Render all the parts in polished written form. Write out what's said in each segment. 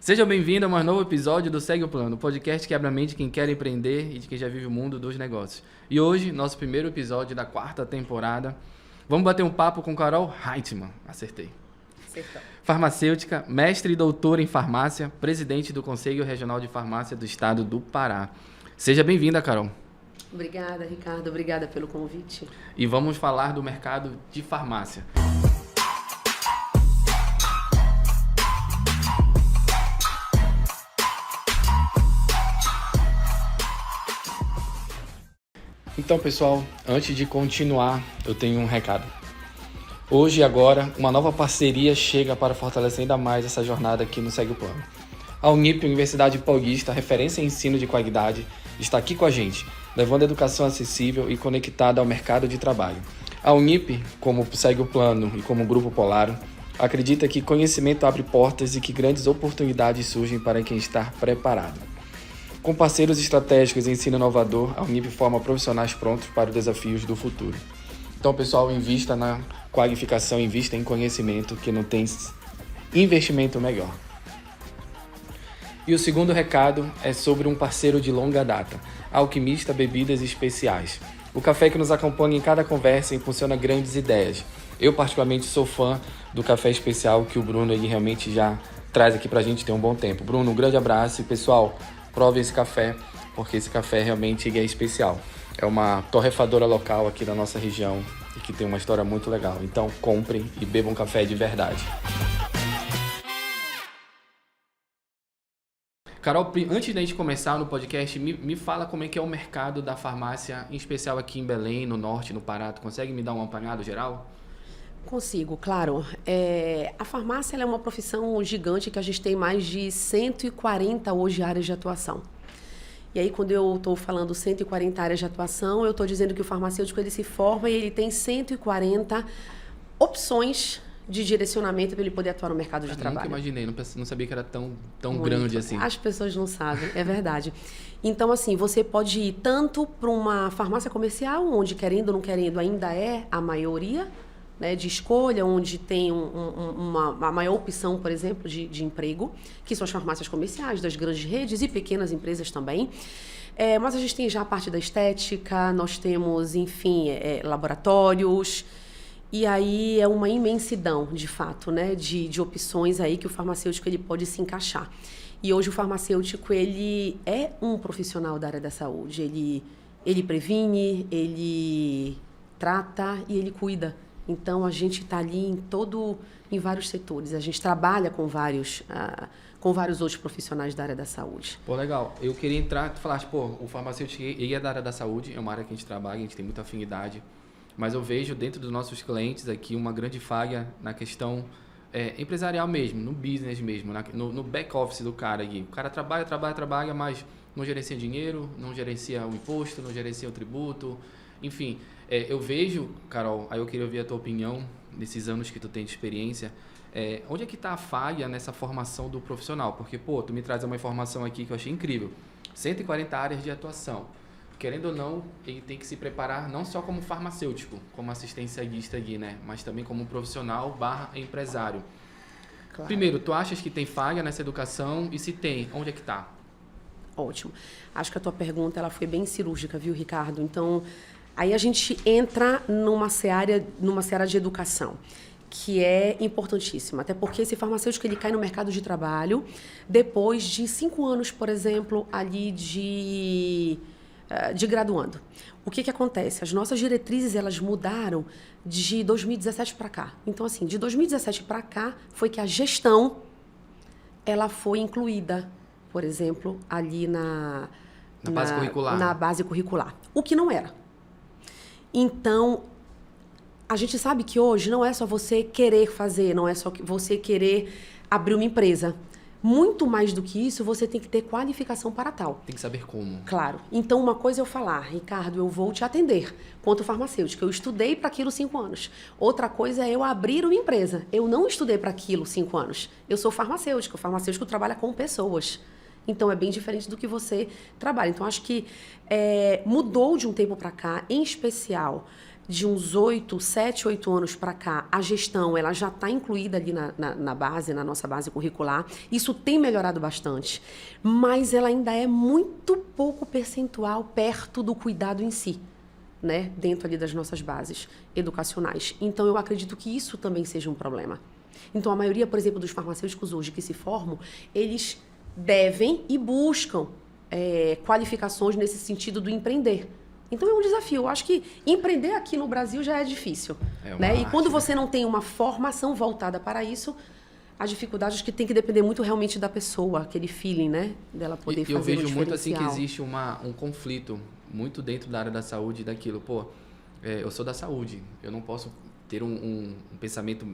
Seja bem-vindo a mais novo episódio do Segue o Plano, podcast que abre a mente de quem quer empreender e de quem já vive o mundo dos negócios. E hoje, nosso primeiro episódio da 4ª temporada, vamos bater um papo com Carol Heitmann. Acertei. Acertou. Farmacêutica, mestre e doutora em farmácia, presidente do Conselho Regional de Farmácia do Estado do Pará. Seja bem-vinda, Carol. Obrigada, Ricardo. Obrigada pelo convite. E vamos falar do mercado de farmácia. Então, pessoal, antes de continuar, eu tenho um recado. Hoje e agora, uma nova parceria chega para fortalecer ainda mais essa jornada aqui no Segue o Plano. A Unip, Universidade Paulista, referência em ensino de qualidade, está aqui com a gente, levando educação acessível e conectada ao mercado de trabalho. A Unip, como Segue o Plano e como Grupo Polaro, acredita que conhecimento abre portas e que grandes oportunidades surgem para quem está preparado. Com parceiros estratégicos e ensino inovador, a Unip forma profissionais prontos para os desafios do futuro. Então, pessoal, invista na qualificação, invista em conhecimento, que não tem investimento melhor. E o segundo recado é sobre um parceiro de longa data, a Alquimista Bebidas Especiais. O café que nos acompanha em cada conversa impulsiona grandes ideias. Eu, particularmente, sou fã do café especial que o Bruno ele realmente já traz aqui pra gente ter um bom tempo. Bruno, um grande abraço e, pessoal, prove esse café, porque esse café realmente é especial. É uma torrefadora local aqui da nossa região e que tem uma história muito legal. Então, comprem e bebam café de verdade. Carol, antes da gente começar no podcast, me fala como é que é o mercado da farmácia, em especial aqui em Belém, no norte, no Pará. Tu consegue me dar um apanhado geral? Consigo, claro. A farmácia ela é uma profissão gigante que a gente tem mais de 140 hoje áreas de atuação. E aí, quando eu estou falando 140 áreas de atuação, eu estou dizendo que o farmacêutico ele se forma e ele tem 140 opções de direcionamento para ele poder atuar no mercado de trabalho. Nunca imaginei, não sabia que era tão grande assim. As pessoas não sabem, é verdade. Então, assim, você pode ir tanto para uma farmácia comercial, onde querendo ou não querendo ainda é a maioria, né, de escolha, onde tem uma maior opção, por exemplo, de emprego, que são as farmácias comerciais das grandes redes e pequenas empresas também. Mas a gente tem já a parte da estética, nós temos, enfim, laboratórios, e aí é uma imensidão, de fato, né, de opções aí que o farmacêutico ele pode se encaixar. E hoje o farmacêutico ele é um profissional da área da saúde, ele previne, ele trata e ele cuida. Então, a gente está ali em vários setores. A gente trabalha com vários outros profissionais da área da saúde. Pô, legal. Eu queria entrar, tu falaste, o farmacêutico ele é da área da saúde, é uma área que a gente trabalha, a gente tem muita afinidade. Mas eu vejo dentro dos nossos clientes aqui uma grande falha na questão empresarial mesmo, no business mesmo, no back office do cara aqui. O cara trabalha, mas não gerencia dinheiro, não gerencia o imposto, não gerencia o tributo, enfim. Eu vejo, Carol, aí eu queria ouvir a tua opinião, nesses anos que tu tem de experiência, onde é que está a falha nessa formação do profissional? Porque, tu me traz uma informação aqui que eu achei incrível. 140 áreas de atuação. Querendo ou não, ele tem que se preparar não só como farmacêutico, como assistencialista aqui, né? Mas também como profissional / empresário. Claro. Primeiro, tu achas que tem falha nessa educação? E se tem, onde é que está? Ótimo. Acho que a tua pergunta ela foi bem cirúrgica, viu, Ricardo? Então, aí a gente entra numa seara de educação, que é importantíssima. Até porque esse farmacêutico ele cai no mercado de trabalho depois de 5 anos, por exemplo, ali de graduando. O que acontece? As nossas diretrizes elas mudaram de 2017 para cá. Então, assim, de 2017 para cá foi que a gestão ela foi incluída, por exemplo, ali na base curricular. Na base curricular. O que não era. Então, a gente sabe que hoje não é só você querer fazer, não é só você querer abrir uma empresa. Muito mais do que isso, você tem que ter qualificação para tal. Tem que saber como. Claro. Então, uma coisa é eu falar, Ricardo, eu vou te atender quanto farmacêutico. Eu estudei para aquilo 5 anos. Outra coisa é eu abrir uma empresa. Eu não estudei para aquilo 5 anos. Eu sou farmacêutico. O farmacêutico trabalha com pessoas. Então, é bem diferente do que você trabalha. Então, acho que mudou de um tempo para cá, em especial de uns 7, 8 anos para cá, a gestão ela já está incluída ali na base, na nossa base curricular. Isso tem melhorado bastante, mas ela ainda é muito pouco percentual perto do cuidado em si, né? Dentro ali das nossas bases educacionais. Então, eu acredito que isso também seja um problema. Então, a maioria, por exemplo, dos farmacêuticos hoje que se formam, eles devem e buscam qualificações nesse sentido do empreender. Então é um desafio. Eu acho que empreender aqui no Brasil já é difícil. Né? E quando você não tem uma formação voltada para isso, as dificuldades que tem que depender muito realmente da pessoa, aquele feeling, né? Dela poder fazer um diferencial. Eu vejo muito assim que existe um conflito muito dentro da área da saúde daquilo. Pô, eu sou da saúde, eu não posso ter um pensamento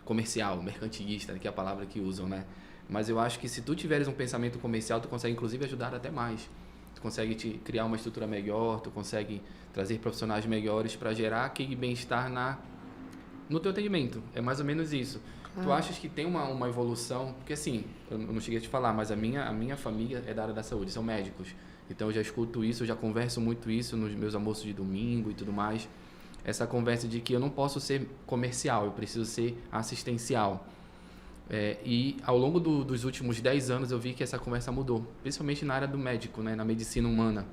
comercial, mercantilista, que é a palavra que usam, né? Mas eu acho que se tu tiveres um pensamento comercial, tu consegue inclusive ajudar até mais. Tu consegue criar uma estrutura melhor, tu consegue trazer profissionais melhores para gerar aquele bem-estar no teu atendimento. É mais ou menos isso. Tu achas que tem uma evolução? Porque assim, eu não cheguei a te falar, mas a minha família é da área da saúde, são médicos. Então eu já escuto isso, eu já converso muito isso nos meus almoços de domingo e tudo mais. Essa conversa de que eu não posso ser comercial, eu preciso ser assistencial. E ao longo dos últimos 10 anos eu vi que essa conversa mudou, principalmente na área do médico, né, na medicina humana,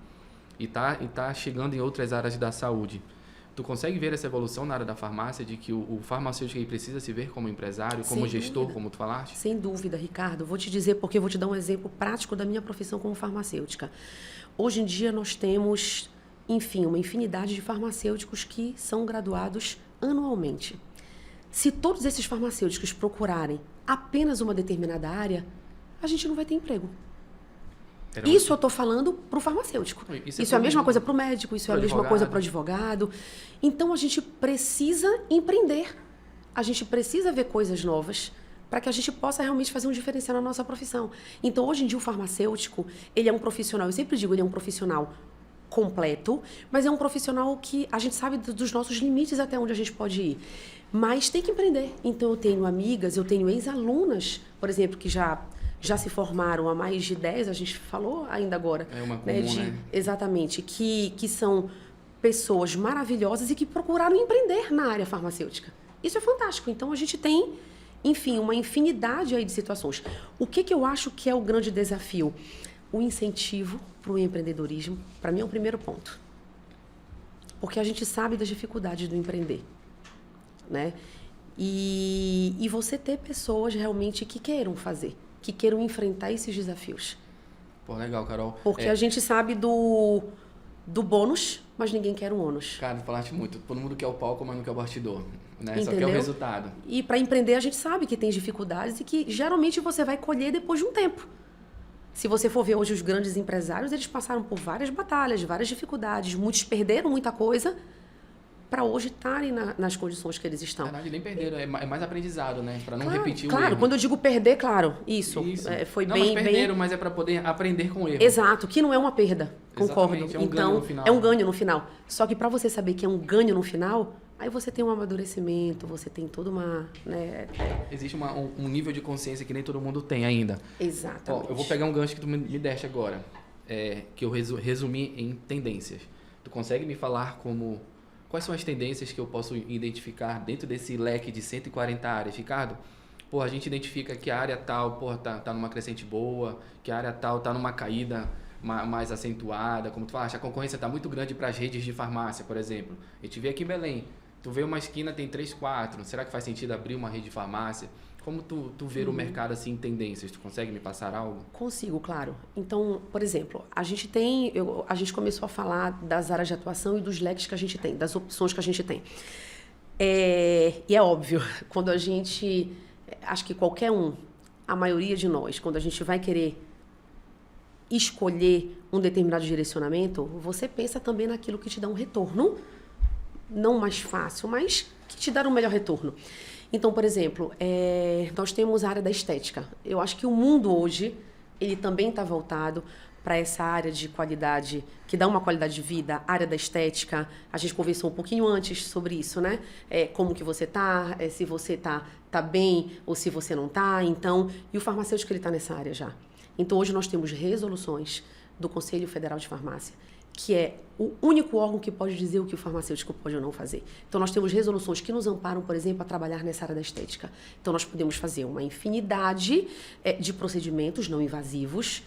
e tá chegando em outras áreas da saúde. Tu consegue ver essa evolução na área da farmácia, de que o farmacêutico ele precisa se ver como empresário, como gestor, como tu falaste? Sem dúvida, Ricardo. Vou te dizer porque eu vou te dar um exemplo prático da minha profissão como farmacêutica. Hoje em dia nós temos, enfim, uma infinidade de farmacêuticos que são graduados anualmente. Se todos esses farmacêuticos procurarem apenas uma determinada área, a gente não vai ter emprego. Isso eu estou falando para o farmacêutico. Isso é a mesma coisa para o médico, isso é a mesma coisa para o advogado. Então, a gente precisa empreender. A gente precisa ver coisas novas para que a gente possa realmente fazer um diferencial na nossa profissão. Então, hoje em dia, o farmacêutico, ele é um profissional, eu sempre digo, ele é um profissional completo, mas é um profissional que a gente sabe dos nossos limites até onde a gente pode ir. Mas tem que empreender. Então, eu tenho amigas, eu tenho ex-alunas, por exemplo, que já se formaram há mais de 10, a gente falou ainda agora. É uma comum, né? Exatamente. Que são pessoas maravilhosas e que procuraram empreender na área farmacêutica. Isso é fantástico. Então, a gente tem, enfim, uma infinidade aí de situações. O que eu acho que é o grande desafio? O incentivo para o empreendedorismo, para mim, é o primeiro ponto. Porque a gente sabe das dificuldades do empreender, né? E você ter pessoas realmente que queiram fazer, que queiram enfrentar esses desafios. Pô, legal, Carol. Porque a gente sabe do bônus, mas ninguém quer um ônus. Cara, falaste muito. Todo mundo quer o palco, mas não quer o bastidor, né? Entendeu? Só quer o resultado. E para empreender, a gente sabe que tem dificuldades e que geralmente você vai colher depois de um tempo. Se você for ver hoje os grandes empresários, eles passaram por várias batalhas, várias dificuldades. Muitos perderam muita coisa para hoje estarem nas condições que eles estão. Na verdade, nem perderam, é mais aprendizado, né? Para não repetir o erro. Claro, quando eu digo perder, claro, isso. Foi não, bem... mas perderam, mas é para poder aprender com o erro. Exato, que não é uma perda, concordo. Exatamente, é um então, ganho no final. é um ganho no final. Só que para você saber que é um ganho no final, aí você tem um amadurecimento, você tem toda uma... Né? Existe um nível de consciência que nem todo mundo tem ainda. Exatamente. Ó, eu vou pegar um gancho que tu me deste agora, que eu resumi em tendências. Tu consegue me falar quais são as tendências que eu posso identificar dentro desse leque de 140 áreas, Ricardo? Pô, a gente identifica que a área tal, tá numa crescente boa, que a área tal tá numa caída mais acentuada, como tu falaste, a concorrência tá muito grande para as redes de farmácia, por exemplo. A gente vê aqui em Belém, tu vê uma esquina, tem 3, 4, será que faz sentido abrir uma rede de farmácia? Como tu vê o mercado assim em tendências? Tu consegue me passar algo? Consigo, claro. Então, por exemplo, a gente começou a falar das áreas de atuação e dos leques que a gente tem, das opções que a gente tem. E é óbvio, quando a gente... Acho que qualquer a maioria de nós, quando a gente vai querer escolher um determinado direcionamento, você pensa também naquilo que te dá um retorno, não mais fácil, mas que te dá um melhor retorno. Então, por exemplo, nós temos a área da estética. Eu acho que o mundo hoje, ele também está voltado para essa área de qualidade, que dá uma qualidade de vida, área da estética. A gente conversou um pouquinho antes sobre isso, né? Como que você tá, se você tá bem ou se você não tá. Então, e o farmacêutico, ele está nessa área já. Então, hoje nós temos resoluções do Conselho Federal de Farmácia, que é o único órgão que pode dizer o que o farmacêutico pode ou não fazer. Então, nós temos resoluções que nos amparam, por exemplo, a trabalhar nessa área da estética. Então, nós podemos fazer uma infinidade de procedimentos não invasivos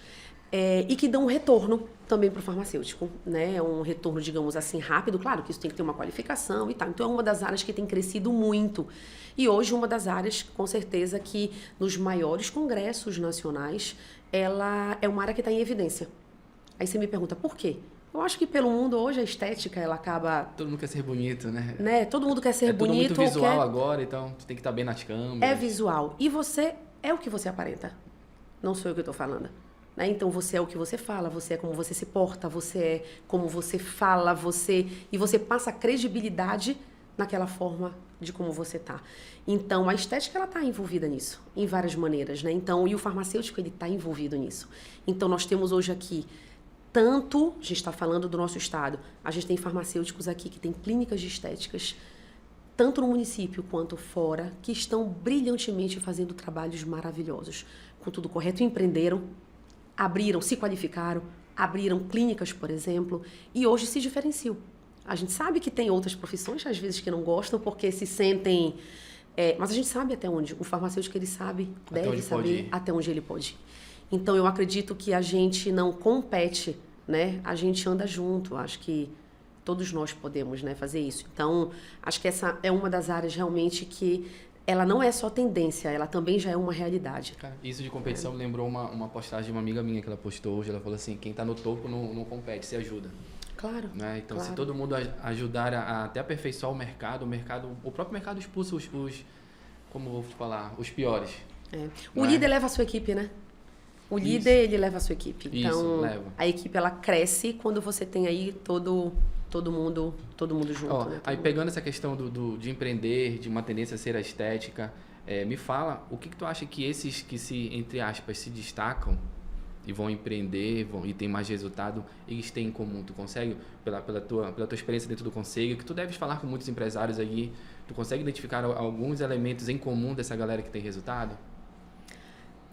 e que dão um retorno também para o farmacêutico, né? Um retorno, digamos assim, rápido. Claro que isso tem que ter uma qualificação e tal. Então, é uma das áreas que tem crescido muito. E hoje, uma das áreas, com certeza, que nos maiores congressos nacionais, ela é uma área que está em evidência. Aí você me pergunta, por quê? Eu acho que pelo mundo hoje a estética, ela acaba... Todo mundo quer ser bonito, né? Todo mundo quer ser bonito. É tudo muito visual agora, então tu tem que estar bem nas câmeras. É visual. E você é o que você aparenta. Não sou eu que estou falando. Né? Então, você é o que você fala, você é como você se porta, você é como você fala, e você passa credibilidade naquela forma de como você tá. Então, a estética, ela está envolvida nisso, em várias maneiras, né? Então, e o farmacêutico, ele está envolvido nisso. Então, nós temos hoje aqui tanto, a gente está falando do nosso estado, a gente tem farmacêuticos aqui que têm clínicas de estéticas, tanto no município quanto fora, que estão brilhantemente fazendo trabalhos maravilhosos, com tudo correto, empreenderam, abriram, se qualificaram, abriram clínicas, por exemplo, e hoje se diferenciam. A gente sabe que tem outras profissões, às vezes, que não gostam, porque se sentem... mas a gente sabe até onde. O farmacêutico, ele sabe, deve saber até onde ele pode ir. Então, eu acredito que a gente não compete, né? A gente anda junto. Acho que todos nós podemos, né, fazer isso. Então, acho que essa é uma das áreas realmente que ela não é só tendência, ela também já é uma realidade. Cara, isso de competição me lembrou uma postagem de uma amiga minha que ela postou hoje. Ela falou assim, quem está no topo não compete, se ajuda. Claro. Né? Então, claro. se todo mundo ajudar a até aperfeiçoar o próprio mercado expulsa como vou falar, os piores. O líder leva a sua equipe, né? O líder, ele leva a sua equipe. Então, a equipe, ela cresce quando você tem aí todo mundo junto. Né? Aí, pegando essa questão de empreender, de uma tendência a ser a estética, me fala, o que tu acha que esses que entre aspas, se destacam e vão empreender e tem mais resultado, eles têm em comum? Tu consegue, pela tua experiência dentro do conselho, que tu deves falar com muitos empresários aí, tu consegue identificar alguns elementos em comum dessa galera que tem resultado?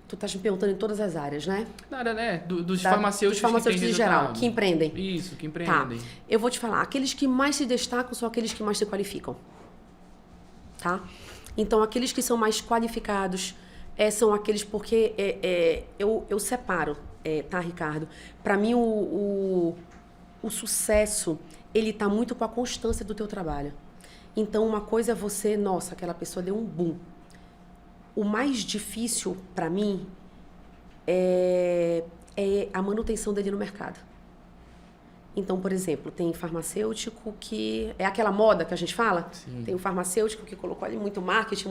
Tu estás me perguntando em todas as áreas, né? Nada, né? Dos farmacêuticos em geral, que empreendem. Isso, que empreendem. Tá. Eu vou te falar, aqueles que mais se destacam são aqueles que mais se qualificam. Tá? Então, aqueles que são mais qualificados são aqueles porque eu separo, tá, Ricardo? Para mim, o sucesso, ele tá muito com a constância do teu trabalho. Então, uma coisa é você, nossa, aquela pessoa deu um boom. O mais difícil, para mim, é a manutenção dele no mercado. Então, por exemplo, tem farmacêutico que... É aquela moda que a gente fala? Sim. Tem o farmacêutico que colocou ali muito marketing,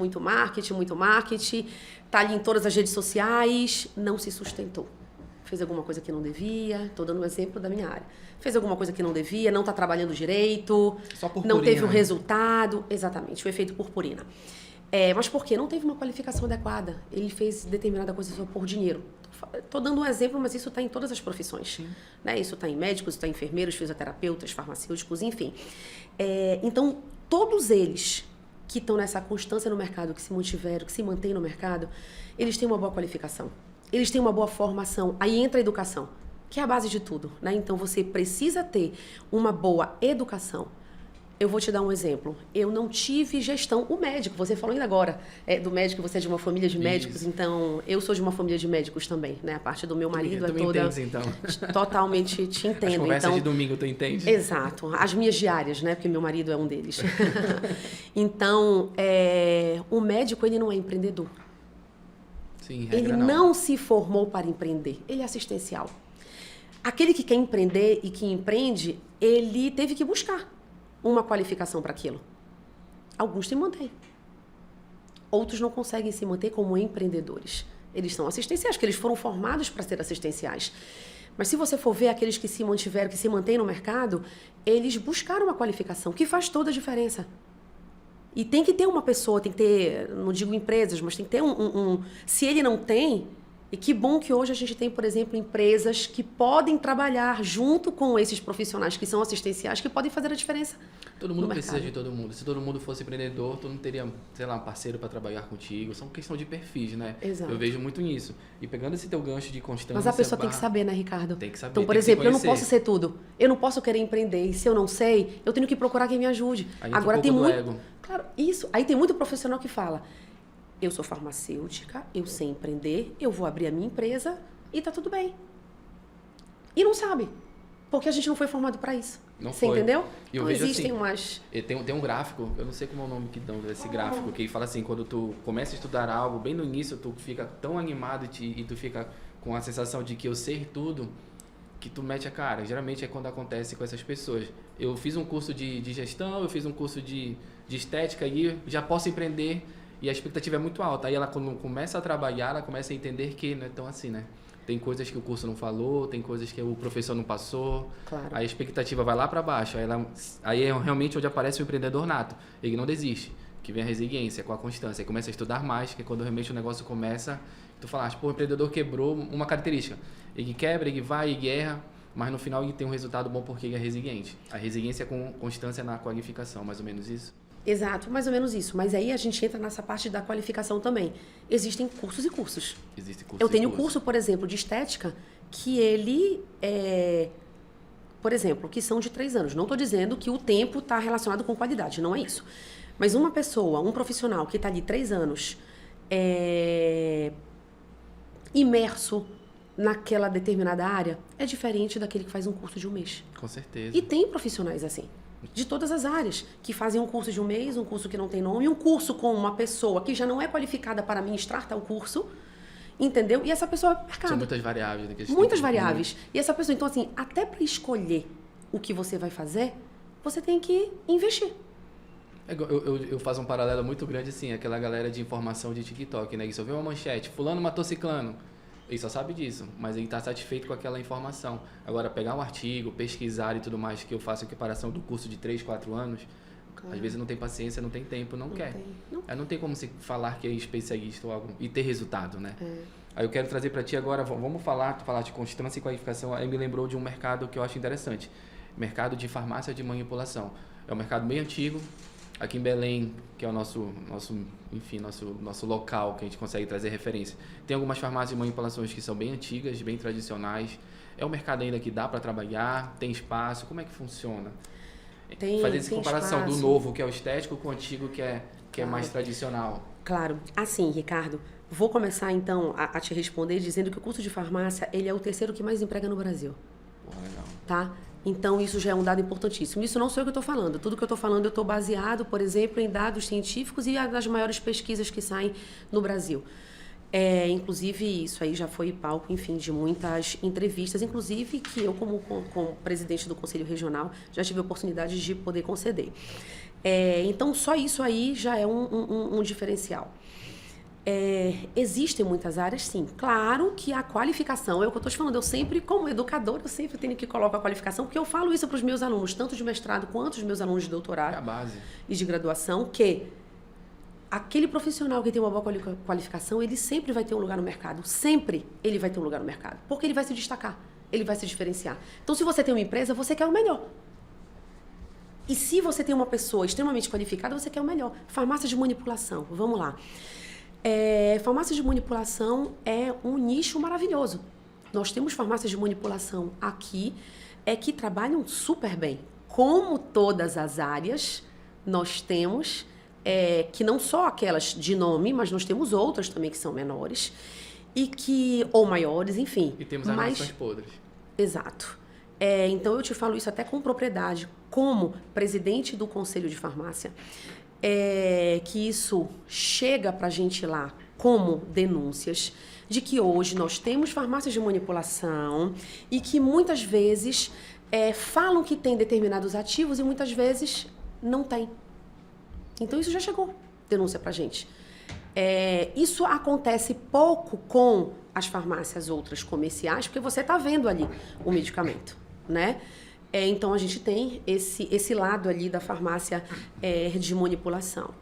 tá ali em todas as redes sociais, não se sustentou. Fez alguma coisa que não devia, estou dando um exemplo da minha área. Fez alguma coisa que não devia, não está trabalhando direito, só purpurina, não teve o resultado. Exatamente, o efeito purpurina. Mas por quê? Não teve uma qualificação adequada. Ele fez determinada coisa só por dinheiro. Estou dando um exemplo, mas isso está em todas as profissões. Né? Isso está em médicos, está em enfermeiros, fisioterapeutas, farmacêuticos, enfim. Então, todos eles que estão nessa constância no mercado, que se mantiveram, que se mantêm no mercado, eles têm uma boa qualificação. Eles têm uma boa formação. Aí entra a educação, que é a base de tudo. Né? Então, você precisa ter uma boa educação. Eu vou te dar um exemplo. Eu não tive gestão. O médico, você falou ainda agora do médico, você é de uma família de médicos, Isso. Então eu sou de uma família de médicos também, né? A parte do meu marido tu é toda... Entendes, então. Totalmente te entendo. As conversas então, de domingo, tu entende? Exato. As minhas diárias, né? Porque meu marido é um deles. Então, o médico, ele não é empreendedor. Sim, ele não se formou para empreender. Ele é assistencial. Aquele que quer empreender e que empreende, ele teve que buscar uma qualificação para aquilo. Alguns se mantêm. Outros não conseguem se manter como empreendedores. Eles são assistenciais, porque eles foram formados para ser assistenciais. Mas se você for ver aqueles que se mantiveram, que se mantêm no mercado, eles buscaram uma qualificação, que faz toda a diferença. E tem que ter uma pessoa, tem que ter, não digo empresas, mas tem que ter se ele não tem, E que bom que hoje a gente tem, por exemplo, empresas que podem trabalhar junto com esses profissionais que são assistenciais, que podem fazer a diferença. Todo mundo precisa de todo mundo. Se todo mundo fosse empreendedor, tu não teria, sei lá, um parceiro para trabalhar contigo. São questão de perfis, né? Exato. Eu vejo muito nisso. E pegando esse teu gancho de constância... Mas a pessoa tem que saber, né, Ricardo? Tem que saber. Então, por exemplo, eu não posso ser tudo. Eu não posso querer empreender. E se eu não sei, eu tenho que procurar quem me ajude. Agora tem muito... ego. Claro, isso. Aí tem muito profissional que fala... Eu sou farmacêutica, eu sei empreender, eu vou abrir a minha empresa e tá tudo bem. E não sabe, porque a gente não foi formado para isso. Não Você foi. entendeu? Eu então vejo existem assim, umas... Tem um gráfico, eu não sei como é o nome que dão desse gráfico, que fala assim, quando tu começa a estudar algo, bem no início tu fica tão animado e tu fica com a sensação de que eu sei tudo, que tu mete a cara. Geralmente é quando acontece com essas pessoas. Eu fiz um curso de gestão, eu fiz um curso de estética e já posso empreender. E a expectativa é muito alta. Aí ela, quando começa a trabalhar, ela começa a entender que não é tão assim, né? Tem coisas que o curso não falou, tem coisas que o professor não passou. Claro. Aí a expectativa vai lá para baixo. Aí é realmente onde aparece o empreendedor nato. Ele não desiste, que vem a resiliência com a constância. Aí começa a estudar mais, que é quando realmente o negócio começa. Tu falaste, pô, o empreendedor quebrou uma característica. Ele quebra, ele vai, ele erra, mas no final ele tem um resultado bom porque ele é resiliente. A resiliência é com constância na qualificação, mais ou menos isso. Exato, mais ou menos isso. Mas aí a gente entra nessa parte da qualificação também. Existem cursos e cursos. Existem cursos. Eu tenho curso, por exemplo, de estética, que ele é... Por exemplo, que são de 3 anos. Não estou dizendo que o tempo está relacionado com qualidade, não é isso. Mas uma pessoa, um profissional que está ali 3 anos imerso naquela determinada área, é diferente daquele que faz um curso de 1 mês. Com certeza. E tem profissionais assim, de todas as áreas, que fazem um curso de 1 mês, um curso que não tem nome, um curso com uma pessoa que já não é qualificada para ministrar tal curso, entendeu? E essa pessoa é mercado. São muitas variáveis. Né, muitas variáveis. E essa pessoa, então assim, até para escolher o que você vai fazer, você tem que investir. Eu faço um paralelo muito grande assim, aquela galera de informação de TikTok, né? Que só vê uma manchete, fulano matou ciclano. Ele só sabe disso, mas ele está satisfeito com aquela informação. Agora, pegar um artigo, pesquisar e tudo mais, que eu faço a equiparação do curso de 3, 4 anos, claro. Às vezes não tem paciência, não tem tempo, não quer. Não tem como se falar que é especialista ou algo e ter resultado, né? Aí eu quero trazer para ti agora, vamos falar de constância e qualificação. Aí me lembrou de um mercado que eu acho interessante. Mercado de farmácia de manipulação. É um mercado bem antigo. Aqui em Belém, que é o nosso local que a gente consegue trazer referência. Tem algumas farmácias de manipulações que são bem antigas, bem tradicionais. É um mercado ainda que dá para trabalhar, tem espaço. Como é que funciona? Fazer essa comparação espaço. Do novo, que é o estético, com o antigo, que é mais tradicional. Claro. Assim, Ricardo, vou começar então a te responder dizendo que o curso de farmácia ele é o 3º que mais emprega no Brasil. Pô, legal. Tá? Então, isso já é um dado importantíssimo. Isso não sou eu que estou falando. Tudo que eu estou falando, eu estou baseado, por exemplo, em dados científicos e das maiores pesquisas que saem no Brasil. Inclusive, isso aí já foi palco, enfim, de muitas entrevistas, inclusive que eu, como presidente do Conselho Regional, já tive a oportunidade de poder conceder. Então, só isso aí já é um diferencial. Existem muitas áreas, sim. Claro que a qualificação, é o que eu estou te falando, eu sempre, como educador, eu sempre tenho que colocar a qualificação, porque eu falo isso para os meus alunos, tanto de mestrado quanto os meus alunos de doutorado é a base. E de graduação, que aquele profissional que tem uma boa qualificação, ele sempre vai ter um lugar no mercado. Sempre ele vai ter um lugar no mercado. Porque ele vai se destacar, ele vai se diferenciar. Então, se você tem uma empresa, você quer o melhor. E se você tem uma pessoa extremamente qualificada, você quer o melhor. Farmácia de manipulação, vamos lá. Farmácia de manipulação é um nicho maravilhoso. Nós temos farmácias de manipulação aqui que trabalham super bem. Como todas as áreas, nós temos, que não só aquelas de nome, mas nós temos outras também que são menores, ou maiores, enfim. E temos armações podres. Exato. Então, eu te falo isso até com propriedade, como presidente do Conselho de Farmácia, que isso chega para a gente lá como denúncias de que hoje nós temos farmácias de manipulação e que muitas vezes falam que tem determinados ativos e muitas vezes não tem. Então isso já chegou, denúncia para a gente. Isso acontece pouco com as farmácias outras comerciais, porque você está vendo ali o medicamento, né? Então, a gente tem esse lado ali da farmácia de manipulação.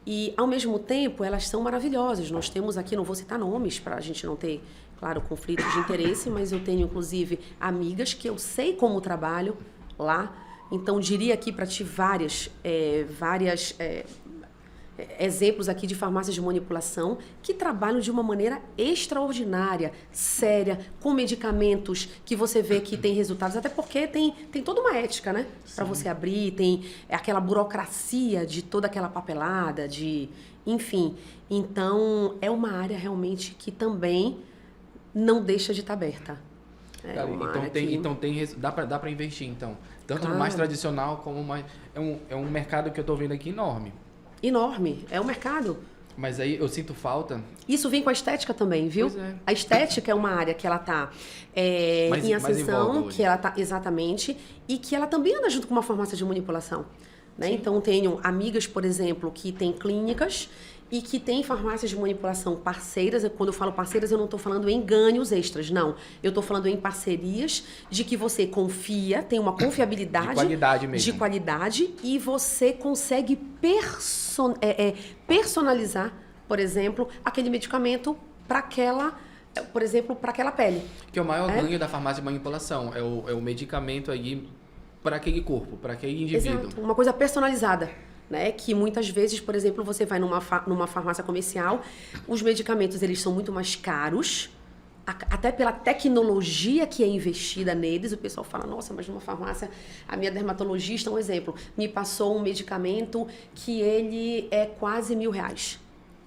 E, ao mesmo tempo, elas são maravilhosas. Nós temos aqui, não vou citar nomes para a gente não ter, claro, conflitos de interesse, mas eu tenho, inclusive, amigas que eu sei como trabalho lá. Então, diria aqui para ti várias exemplos aqui de farmácias de manipulação que trabalham de uma maneira extraordinária, séria, com medicamentos que você vê que tem resultados, até porque tem toda uma ética, né? Para você abrir, tem aquela burocracia de toda aquela papelada, enfim. Então, é uma área realmente que também não deixa de estar aberta. Dá para investir, então. Tanto Claro. no mais tradicional como mais... É um mercado que eu estou vendo aqui enorme. Enorme, é o mercado. Mas aí eu sinto falta... Isso vem com a estética também, viu? Pois é. A estética é uma área que ela tá Mais em em ascensão, voga hoje. que ela tá exatamente, e que ela também anda junto com uma farmácia de manipulação. Né? Então, tenho amigas, por exemplo, que têm clínicas e que têm farmácias de manipulação parceiras. Quando eu falo parceiras, eu não estou falando em ganhos extras, não. Eu estou falando em parcerias de que você confia, tem uma confiabilidade. De qualidade mesmo. De qualidade, e você consegue personalizar, por exemplo, aquele medicamento para aquela, por exemplo, para aquela pele. Que é o maior ganho da farmácia de manipulação. É o medicamento aí para aquele corpo, para aquele indivíduo. Exato, uma coisa personalizada. Né? Que muitas vezes, por exemplo, você vai numa farmácia comercial, os medicamentos eles são muito mais caros, até pela tecnologia que é investida neles. O pessoal fala, nossa, mas numa farmácia, a minha dermatologista, um exemplo, me passou um medicamento que ele é quase R$1.000.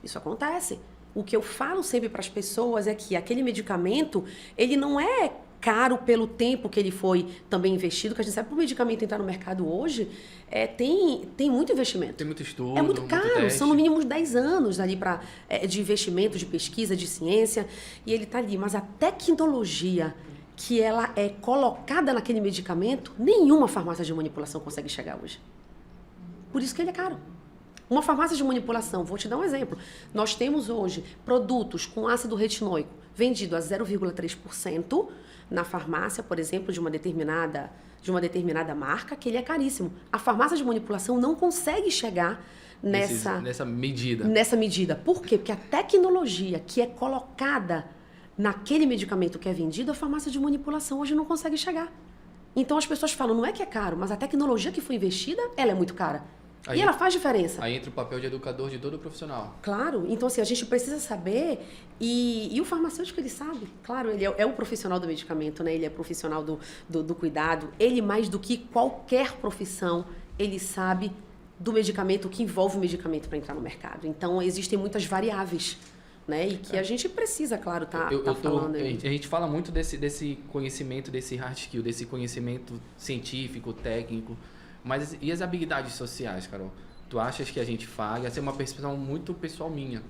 Isso acontece. O que eu falo sempre para as pessoas é que aquele medicamento, ele não é caro pelo tempo que ele foi também investido, que a gente sabe que o medicamento entrar no mercado hoje tem muito investimento. Tem muito estudo, é muito caro, teste. são no mínimo uns 10 anos ali de investimento, de pesquisa, de ciência, e ele está ali. Mas a tecnologia que ela é colocada naquele medicamento, nenhuma farmácia de manipulação consegue chegar hoje. Por isso que ele é caro. Uma farmácia de manipulação, vou te dar um exemplo. Nós temos hoje produtos com ácido retinóico vendido a 0,3% na farmácia, por exemplo, de uma determinada marca, que ele é caríssimo. A farmácia de manipulação não consegue chegar nessa medida. Por quê? Porque a tecnologia que é colocada naquele medicamento que é vendido, a farmácia de manipulação hoje não consegue chegar. Então as pessoas falam, não é que é caro, mas a tecnologia que foi investida, ela é muito cara. E ela faz diferença. Aí entra o papel de educador de todo profissional. Claro. Então, assim, a gente precisa saber, e o farmacêutico, ele sabe. Claro, ele é o profissional do medicamento, né? Ele é profissional do cuidado. Ele, mais do que qualquer profissão, ele sabe do medicamento, o que envolve o medicamento para entrar no mercado. Então, existem muitas variáveis, né? E que a gente precisa, claro, tá falando. A gente fala muito desse conhecimento, desse hard skill, desse conhecimento científico, técnico. Mas e as habilidades sociais, Carol? Tu achas que a gente falha? Essa é uma percepção muito pessoal minha.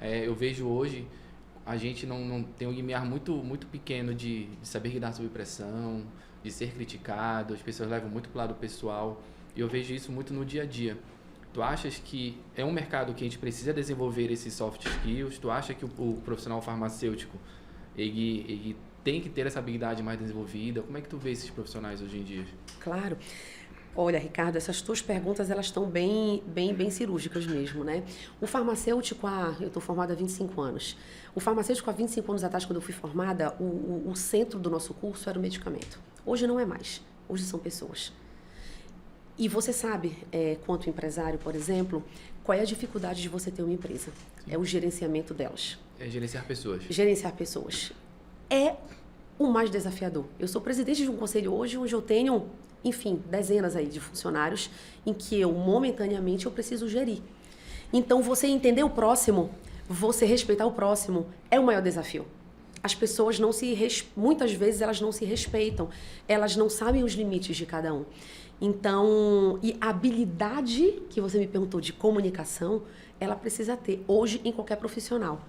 Eu vejo hoje, a gente não tem um limiar muito, muito pequeno de saber lidar sob pressão, de ser criticado, as pessoas levam muito para o lado pessoal. E eu vejo isso muito no dia a dia. Tu achas que é um mercado que a gente precisa desenvolver esses soft skills? Tu acha que o profissional farmacêutico, ele tem que ter essa habilidade mais desenvolvida? Como é que tu vê esses profissionais hoje em dia? Claro. Olha, Ricardo, essas tuas perguntas, elas estão bem cirúrgicas mesmo, né? O farmacêutico, eu estou formada há 25 anos. O farmacêutico, há 25 anos atrás, quando eu fui formada, o centro do nosso curso era o medicamento. Hoje não é mais. Hoje são pessoas. E você sabe, quanto empresário, por exemplo, qual é a dificuldade de você ter uma empresa? Sim. É o gerenciamento delas. É gerenciar pessoas. Gerenciar pessoas. É o mais desafiador. Eu sou presidente de um conselho hoje, onde eu tenho, enfim, dezenas aí de funcionários em que momentaneamente, eu preciso gerir. Então, você entender o próximo, você respeitar o próximo, é o maior desafio. As pessoas muitas vezes elas não se respeitam, elas não sabem os limites de cada um. Então, e a habilidade que você me perguntou de comunicação, ela precisa ter hoje em qualquer profissional.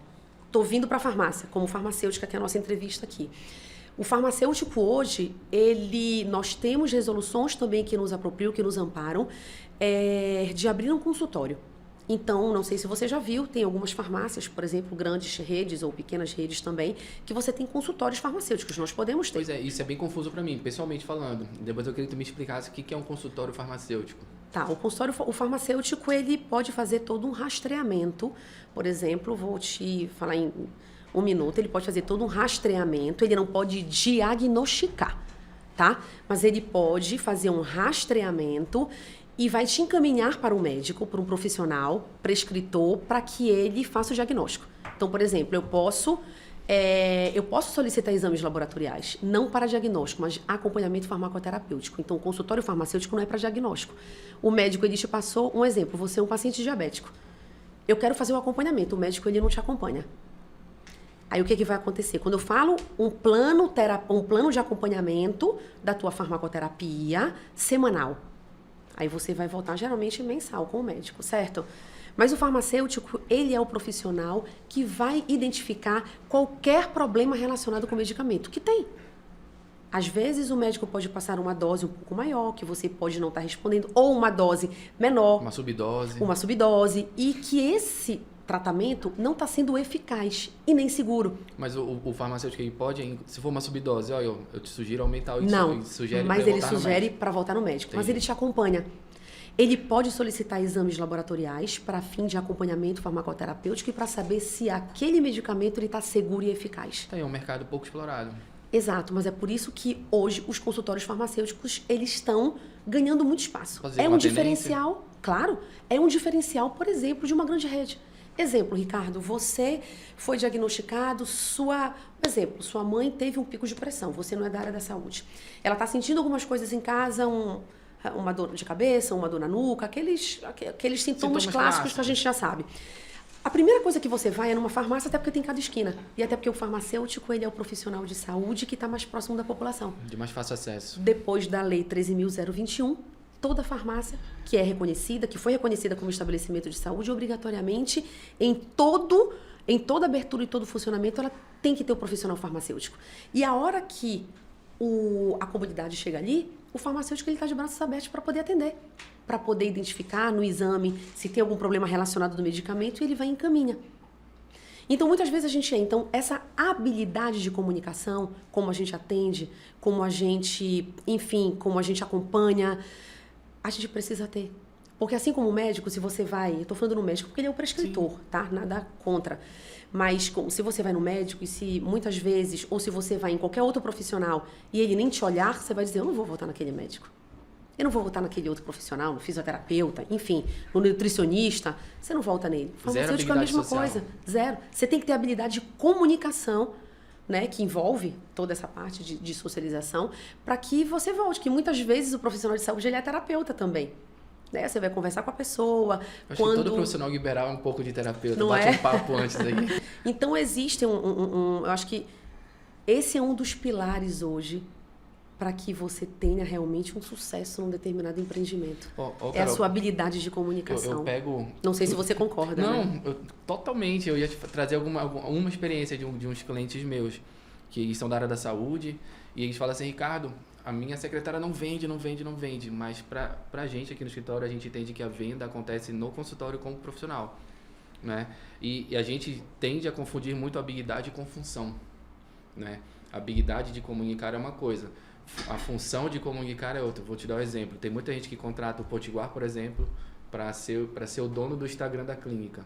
Estou vindo para a farmácia, como farmacêutica, que é a nossa entrevista aqui. O farmacêutico hoje, nós temos resoluções também que nos apropriam, que nos amparam, de abrir um consultório. Então, não sei se você já viu, tem algumas farmácias, por exemplo, grandes redes ou pequenas redes também, que você tem consultórios farmacêuticos, nós podemos ter. Pois é, isso é bem confuso para mim, pessoalmente falando. Depois eu queria que tu me explicasse o que é um consultório farmacêutico. Tá, o farmacêutico, ele pode fazer todo um rastreamento. Por exemplo, vou te falar em um minuto, ele pode fazer todo um rastreamento, ele não pode diagnosticar, tá? Mas ele pode fazer um rastreamento e vai te encaminhar para o médico, para um profissional, prescritor, para que ele faça o diagnóstico. Então, por exemplo, eu posso solicitar exames laboratoriais, não para diagnóstico, mas acompanhamento farmacoterapêutico. Então, o consultório farmacêutico não é para diagnóstico. O médico, ele te passou um exemplo, você é um paciente diabético. Eu quero fazer o acompanhamento, o médico, ele não te acompanha. Aí, o que vai acontecer? Quando eu falo um plano de acompanhamento da tua farmacoterapia semanal, aí você vai voltar, geralmente, mensal com o médico, certo? Mas o farmacêutico, ele é o profissional que vai identificar qualquer problema relacionado com o medicamento que tem. Às vezes, o médico pode passar uma dose um pouco maior, que você pode não estar respondendo, ou uma dose menor. Uma subdose. Uma subdose. E que esse tratamento não está sendo eficaz e nem seguro. Mas o farmacêutico aí pode, se for uma subdose, ó, eu te sugiro aumentar o Não, mas ele voltar sugere para voltar no médico. Entendi. Mas ele te acompanha. Ele pode solicitar exames laboratoriais para fim de acompanhamento farmacoterapêutico e para saber se aquele medicamento está seguro e eficaz. Tá aí, é um mercado pouco explorado. Exato, mas é por isso que hoje os consultórios farmacêuticos, eles estão ganhando muito espaço. Fazer É uma um diferencial, claro, é um diferencial, por exemplo, de uma grande rede. Exemplo, Ricardo, você foi diagnosticado, sua mãe teve um pico de pressão, você não é da área da saúde. Ela está sentindo algumas coisas em casa, uma dor de cabeça, uma dor na nuca, aqueles sintomas clássicos que a gente já sabe. A primeira coisa que você vai é numa farmácia, até porque tem em cada esquina. E até porque o farmacêutico, ele é o profissional de saúde que está mais próximo da população. De mais fácil acesso. Depois da Lei 13.021, toda farmácia que é reconhecida, que foi reconhecida como estabelecimento de saúde, obrigatoriamente, em toda abertura e todo funcionamento, ela tem que ter o profissional farmacêutico. E a hora que a comunidade chega ali, o farmacêutico está de braços abertos para poder atender, para poder identificar no exame se tem algum problema relacionado do medicamento e ele vai e encaminha. Então, muitas vezes essa habilidade de comunicação, como a gente atende, como a gente acompanha, a gente precisa ter. Porque assim como o médico, se você vai, eu estou falando no médico porque ele é o prescritor, sim, tá? Nada contra. Mas se você vai no médico e se muitas vezes, ou se você vai em qualquer outro profissional e ele nem te olhar, você vai dizer, eu não vou voltar naquele médico. Eu não vou voltar naquele outro profissional, no fisioterapeuta, enfim, no nutricionista, você não volta nele. O farmacêutico é a mesma coisa, zero. Você tem que ter habilidade de comunicação, né, que envolve toda essa parte de socialização, para que você volte, que muitas vezes o profissional de saúde ele é terapeuta também. Né? Você vai conversar com a pessoa. Acho que todo profissional liberal é um pouco de terapeuta, não bate é? um papo antes aí. Então existe eu acho que esse é um dos pilares hoje para que você tenha realmente um sucesso num determinado empreendimento. É a sua habilidade de comunicação. Eu pego... Não sei se você concorda, não, né? Totalmente. Eu ia te trazer uma experiência de uns clientes meus que são da área da saúde e eles falam assim, Ricardo, a minha secretária não vende, mas pra gente aqui no escritório a gente entende que a venda acontece no consultório como profissional, né? E a gente tende a confundir muito habilidade com função, né? A habilidade de comunicar é uma coisa, a função de comunicar é outra. Vou te dar um exemplo. Tem muita gente que contrata o Potiguar, por exemplo, para ser o dono do Instagram da clínica.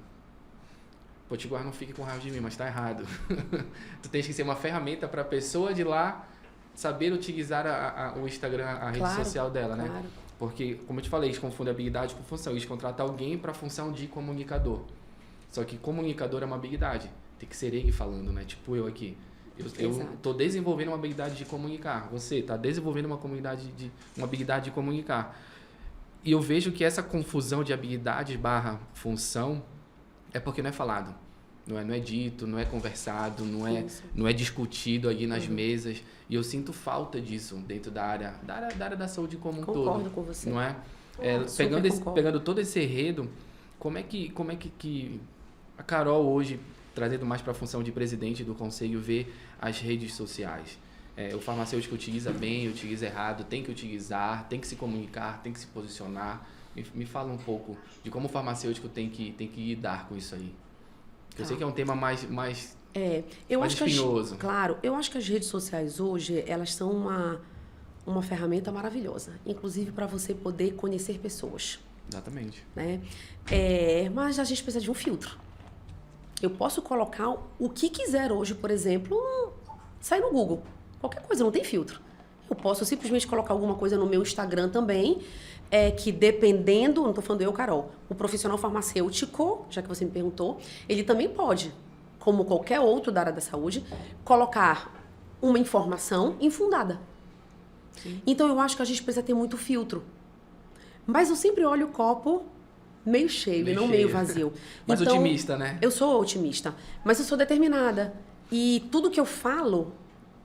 Potiguar, não fique com raiva de mim, mas tá errado. Tu tens que ser uma ferramenta para a pessoa de lá saber utilizar o Instagram, a rede social dela, né? Claro. Porque, como eu te falei, eles confundem habilidade com função. Eles contratam alguém para a função de comunicador. Só que comunicador é uma habilidade. Tem que ser ele falando, né? Tipo eu aqui. Eu tô desenvolvendo uma habilidade de comunicar. Você está desenvolvendo uma habilidade de comunicar. E eu vejo que essa confusão de habilidade / função é porque não é falado. Não é dito, não é conversado, não é discutido ali nas mesas. E eu sinto falta disso dentro da área da saúde como um todo. Concordo com você. Não é? Pegando todo esse enredo, como é que a Carol hoje, trazendo mais para a função de presidente do conselho, vê as redes sociais? O farmacêutico utiliza bem, utiliza errado, tem que utilizar, tem que se comunicar, tem que se posicionar. Me fala um pouco de como o farmacêutico tem que lidar com isso aí. Eu sei que é um tema mais eu acho espinhoso. Claro, eu acho que as redes sociais hoje, elas são uma ferramenta maravilhosa, inclusive para você poder conhecer pessoas. Exatamente. Né? Mas a gente precisa de um filtro. Eu posso colocar o que quiser hoje, por exemplo, sai no Google. Qualquer coisa, não tem filtro. Eu posso simplesmente colocar alguma coisa no meu Instagram também, que dependendo, não estou falando eu, Carol, o profissional farmacêutico, já que você me perguntou, ele também pode, como qualquer outro da área da saúde, colocar uma informação infundada. Sim. Então eu acho que a gente precisa ter muito filtro. Mas eu sempre olho o copo meio cheio e não meio vazio. Mas então, otimista, né? Eu sou otimista, mas eu sou determinada. E tudo que eu falo,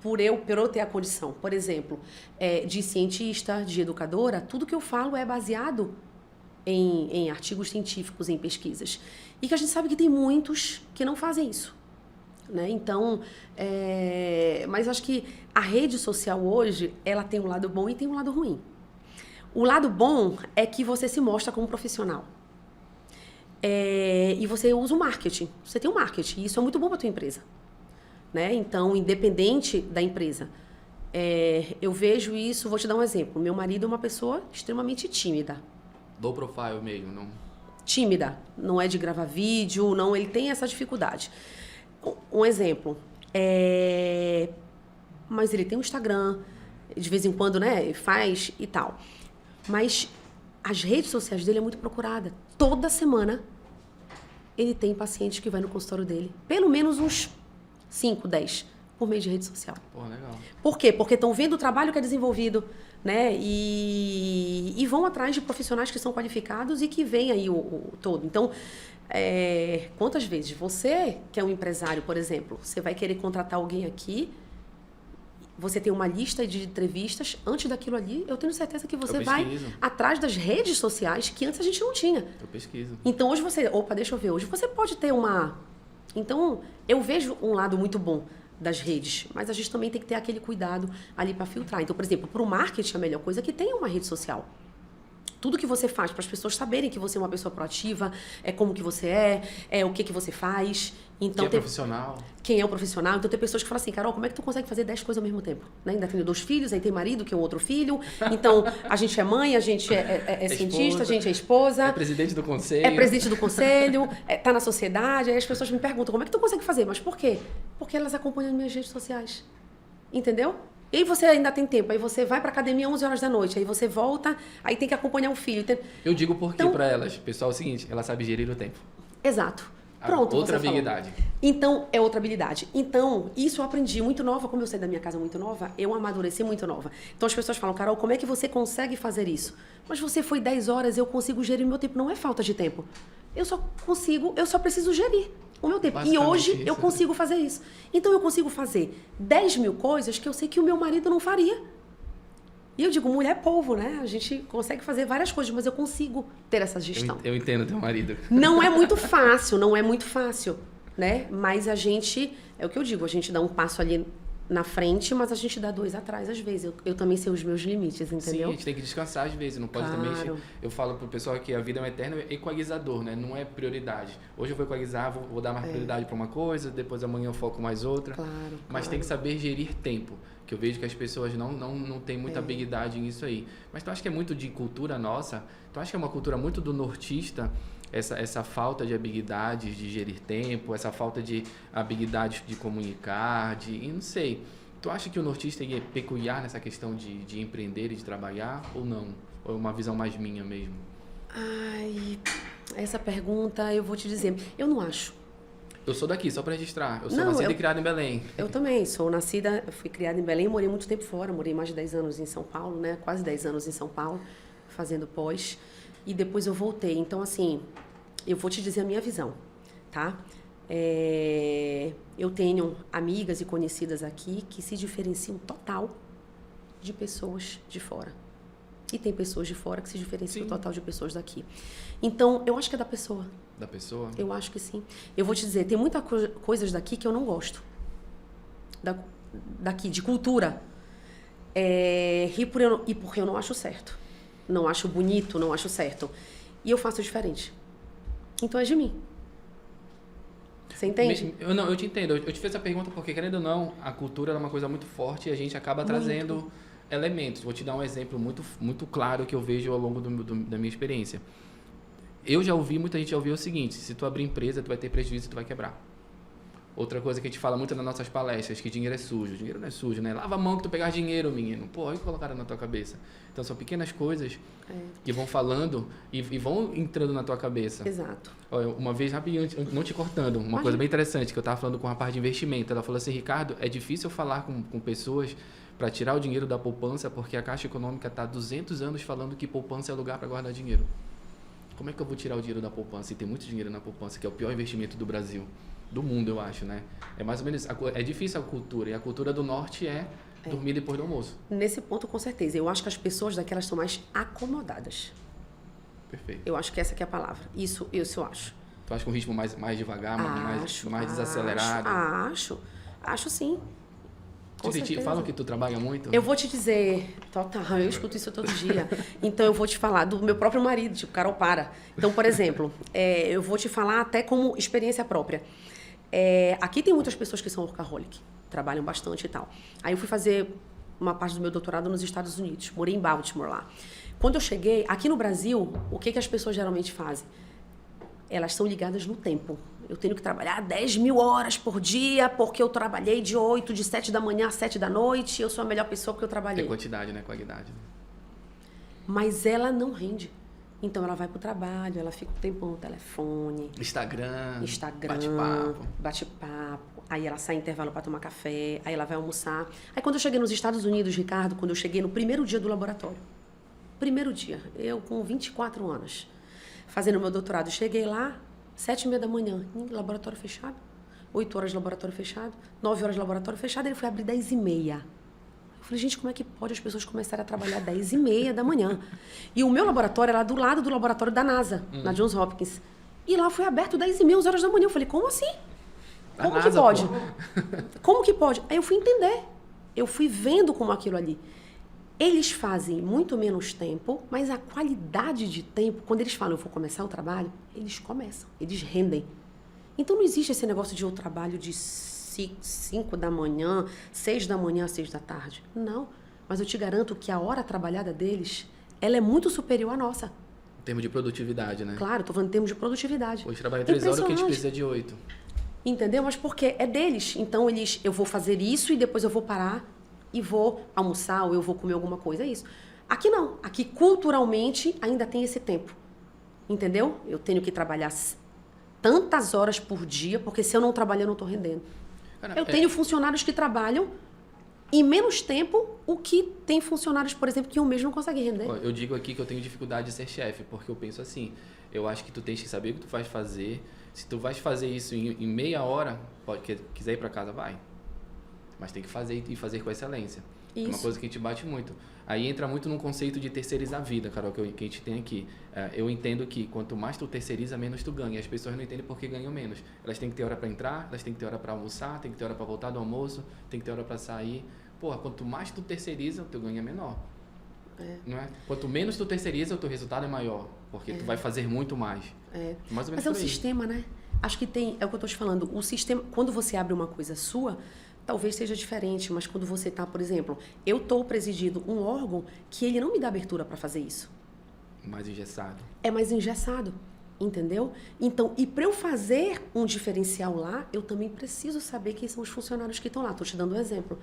por eu ter a condição, por exemplo, de cientista, de educadora, tudo que eu falo é baseado em artigos científicos, em pesquisas. E que a gente sabe que tem muitos que não fazem isso. Né? Então, mas acho que a rede social hoje, ela tem um lado bom e tem um lado ruim. O lado bom é que você se mostra como profissional. E você usa o marketing. Você tem um marketing. E isso é muito bom para a tua empresa. Né? Então, independente da empresa. Eu vejo isso, vou te dar um exemplo. Meu marido é uma pessoa extremamente tímida. Low profile mesmo, não? Tímida. Não é de gravar vídeo, não. Ele tem essa dificuldade. Um exemplo. Mas ele tem um Instagram. De vez em quando, né? Faz e tal. Mas as redes sociais dele é muito procurada. Toda semana ele tem paciente que vai no consultório dele. Pelo menos uns 5, 10 por meio de rede social. Pô, legal. Por quê? Porque estão vendo o trabalho que é desenvolvido, né? E vão atrás de profissionais que são qualificados e que veem aí o todo. Então, quantas vezes você, que é um empresário, por exemplo, você vai querer contratar alguém aqui, você tem uma lista de entrevistas, antes daquilo ali, eu tenho certeza que você vai atrás das redes sociais que antes a gente não tinha. Eu pesquiso. Então, hoje você... Opa, deixa eu ver. Hoje você pode ter uma... Então, eu vejo um lado muito bom das redes, mas a gente também tem que ter aquele cuidado ali para filtrar. Então, por exemplo, para o marketing, a melhor coisa é que tenha uma rede social. Tudo que você faz para as pessoas saberem que você é uma pessoa proativa, como que você o que você faz. Então, quem é profissional. Quem é o profissional. Então, tem pessoas que falam assim, Carol, como é que tu consegue fazer 10 coisas ao mesmo tempo? Né? Ainda tem 2 filhos, aí tem marido, que é um outro filho. Então, a gente é mãe, a gente é cientista, a gente é esposa. É presidente do conselho. É presidente do conselho, tá na sociedade. Aí as pessoas me perguntam, como é que tu consegue fazer? Mas por quê? Porque elas acompanham as minhas redes sociais. Entendeu? E aí você ainda tem tempo, aí você vai pra academia 11 horas da noite, aí você volta, aí tem que acompanhar o filho. Eu digo por quê pra elas. Pessoal, é o seguinte, ela sabe gerir o tempo. Exato. Pronto, outra habilidade. Então, é outra habilidade. Então, isso eu aprendi muito nova, como eu saí da minha casa muito nova, eu amadureci muito nova. Então, as pessoas falam, Carol, como é que você consegue fazer isso? Mas você foi 10 horas, eu consigo gerir meu tempo. Não é falta de tempo. Eu só preciso gerir o meu tempo. E hoje eu consigo fazer isso. Então, eu consigo fazer 10 mil coisas que eu sei que o meu marido não faria. E eu digo, mulher é polvo, né? A gente consegue fazer várias coisas, mas eu consigo ter essa gestão. Eu entendo teu marido. Não é muito fácil, né? Mas a gente, é o que eu digo, a gente dá um passo ali na frente, mas a gente dá 2 atrás às vezes. Eu também sei os meus limites, entendeu? Sim, a gente tem que descansar às vezes, não pode também... Eu falo pro pessoal que a vida é um eterno equalizador, né? Não é prioridade. Hoje eu vou equalizar, vou dar mais prioridade para uma coisa, depois amanhã eu foco mais outra. Claro. Mas tem que saber gerir tempo, que eu vejo que as pessoas não têm muita habilidade nisso aí. Mas tu acha que é muito de cultura nossa? Tu acha que é uma cultura muito do nortista, essa falta de habilidades de gerir tempo, essa falta de habilidades de comunicar, e não sei. Tu acha que o nortista é peculiar nessa questão de empreender e de trabalhar ou não? Ou é uma visão mais minha mesmo? Ai, essa pergunta eu vou te dizer. Eu não acho. Eu sou daqui, só para registrar. Eu sou nascida e criada em Belém. Eu também fui criada em Belém, morei muito tempo fora, morei mais de 10 anos em São Paulo, né? Quase 10 anos em São Paulo, fazendo pós. E depois eu voltei. Então, assim, eu vou te dizer a minha visão, tá? Eu tenho amigas e conhecidas aqui que se diferenciam total de pessoas de fora. E tem pessoas de fora que se diferenciam total de pessoas daqui. Então, eu acho que é da pessoa. Da pessoa? Eu acho que sim. Eu vou te dizer, tem muitas coisas daqui que eu não gosto. Daqui, de cultura. E porque eu não acho certo. Não acho bonito, não acho certo. E eu faço diferente. Então é de mim. Você entende? Eu te entendo. Eu te fiz essa pergunta porque, querendo ou não, a cultura é uma coisa muito forte e a gente acaba trazendo elementos. Vou te dar um exemplo muito claro que eu vejo ao longo da minha experiência. Muita gente já ouviu o seguinte: se tu abrir empresa, tu vai ter prejuízo e tu vai quebrar. Outra coisa que a gente fala muito nas nossas palestras, que dinheiro é sujo. Dinheiro não é sujo, né? Lava a mão que tu pegar dinheiro, menino. Pô, olha o que colocaram na tua cabeça. Então, são pequenas coisas que vão falando e vão entrando na tua cabeça. Exato. Olha, uma vez, rapidinho, não te cortando, uma coisa bem interessante, que eu estava falando com uma parte de investimento. Ela falou assim: Ricardo, é difícil falar com pessoas para tirar o dinheiro da poupança, porque a Caixa Econômica está há 200 anos falando que poupança é lugar para guardar dinheiro. Como é que eu vou tirar o dinheiro da poupança? E tem muito dinheiro na poupança, que é o pior investimento do Brasil. Do mundo, eu acho, né? É mais ou menos... É difícil a cultura. E a cultura do norte é dormir depois do almoço. Nesse ponto, com certeza. Eu acho que as pessoas daqui, elas são mais acomodadas. Perfeito. Eu acho que essa que é a palavra. Isso eu acho. Tu acha que um ritmo mais devagar, mais desacelerado? Acho sim. Com certeza. Falam que tu trabalha muito? Eu vou te dizer, total, eu escuto isso todo dia. Então, eu vou te falar do meu próprio marido, tipo, Carol, para. Então, por exemplo, eu vou te falar até como experiência própria. Aqui tem muitas pessoas que são workaholic, trabalham bastante e tal. Aí eu fui fazer uma parte do meu doutorado nos Estados Unidos, morei em Baltimore lá. Quando eu cheguei, aqui no Brasil, o que as pessoas geralmente fazem? Elas são ligadas no tempo. Eu tenho que trabalhar 10 mil horas por dia, porque eu trabalhei de 7 da manhã às 7 da noite, eu sou a melhor pessoa porque eu trabalhei. É quantidade, né? Qualidade. Mas ela não rende. Então, ela vai pro trabalho, ela fica um tempão no telefone. Instagram. Bate-papo. Aí ela sai em intervalo para tomar café, aí ela vai almoçar. Aí quando eu cheguei nos Estados Unidos, Ricardo, quando eu cheguei no primeiro dia do laboratório. Primeiro dia, eu com 24 anos, fazendo meu doutorado. Cheguei lá, 7h30 da manhã, laboratório fechado. 8 horas de laboratório fechado. 9 horas de laboratório fechado, ele foi abrir 10h30. Eu falei, gente, como é que pode as pessoas começarem a trabalhar 10h30 da manhã? E o meu laboratório era do lado do laboratório da NASA, na Johns Hopkins. E lá foi aberto 10h30, 11 horas da manhã. Eu falei, como assim? Como que pode? Como que pode? Aí eu fui entender. Eu fui vendo como aquilo ali. Eles fazem muito menos tempo, mas a qualidade de tempo, quando eles falam, eu vou começar o trabalho, eles começam, eles rendem. Então não existe esse negócio de eu trabalho de 5 da manhã, 6 da manhã, 6 da tarde. Não. Mas eu te garanto que a hora trabalhada deles, ela é muito superior à nossa. Em termos de produtividade, né? Claro, estou falando em termos de produtividade. Hoje trabalha 3 horas, o que a gente precisa de 8. Entendeu? Mas porque é deles. Então, eu vou fazer isso e depois eu vou parar e vou almoçar ou eu vou comer alguma coisa. É isso. Aqui não. Aqui, culturalmente, ainda tem esse tempo. Entendeu? Eu tenho que trabalhar tantas horas por dia, porque se eu não trabalhar, eu não estou rendendo. Eu tenho funcionários que trabalham em menos tempo, o que tem funcionários, por exemplo, que um mês não consegue render. Eu digo aqui que eu tenho dificuldade de ser chefe, porque eu penso assim, eu acho que tu tens que saber o que tu vais fazer. Se tu vais fazer isso em meia hora, quiser ir para casa, vai. Mas tem que fazer e fazer com excelência. Isso. É uma coisa que a gente bate muito. Aí entra muito num conceito de terceirizar a vida, Carol, que a gente tem aqui. Eu entendo que quanto mais tu terceiriza, menos tu ganha. E as pessoas não entendem por que ganham menos. Elas têm que ter hora para entrar, elas têm que ter hora para almoçar, têm que ter hora para voltar do almoço, têm que ter hora para sair. Porra, quanto mais tu terceiriza, o teu ganho é menor. Não é? Quanto menos tu terceiriza, o teu resultado é maior. Porque tu vai fazer muito mais. Mais ou menos. Mas é o sistema, né? Acho que tem, é o que eu estou te falando, o sistema, quando você abre uma coisa sua, talvez seja diferente, mas quando você está, por exemplo, eu estou presidindo um órgão que ele não me dá abertura para fazer isso. Mais engessado. É mais engessado, entendeu? Então, e para eu fazer um diferencial lá, eu também preciso saber quem são os funcionários que estão lá. Estou te dando um exemplo,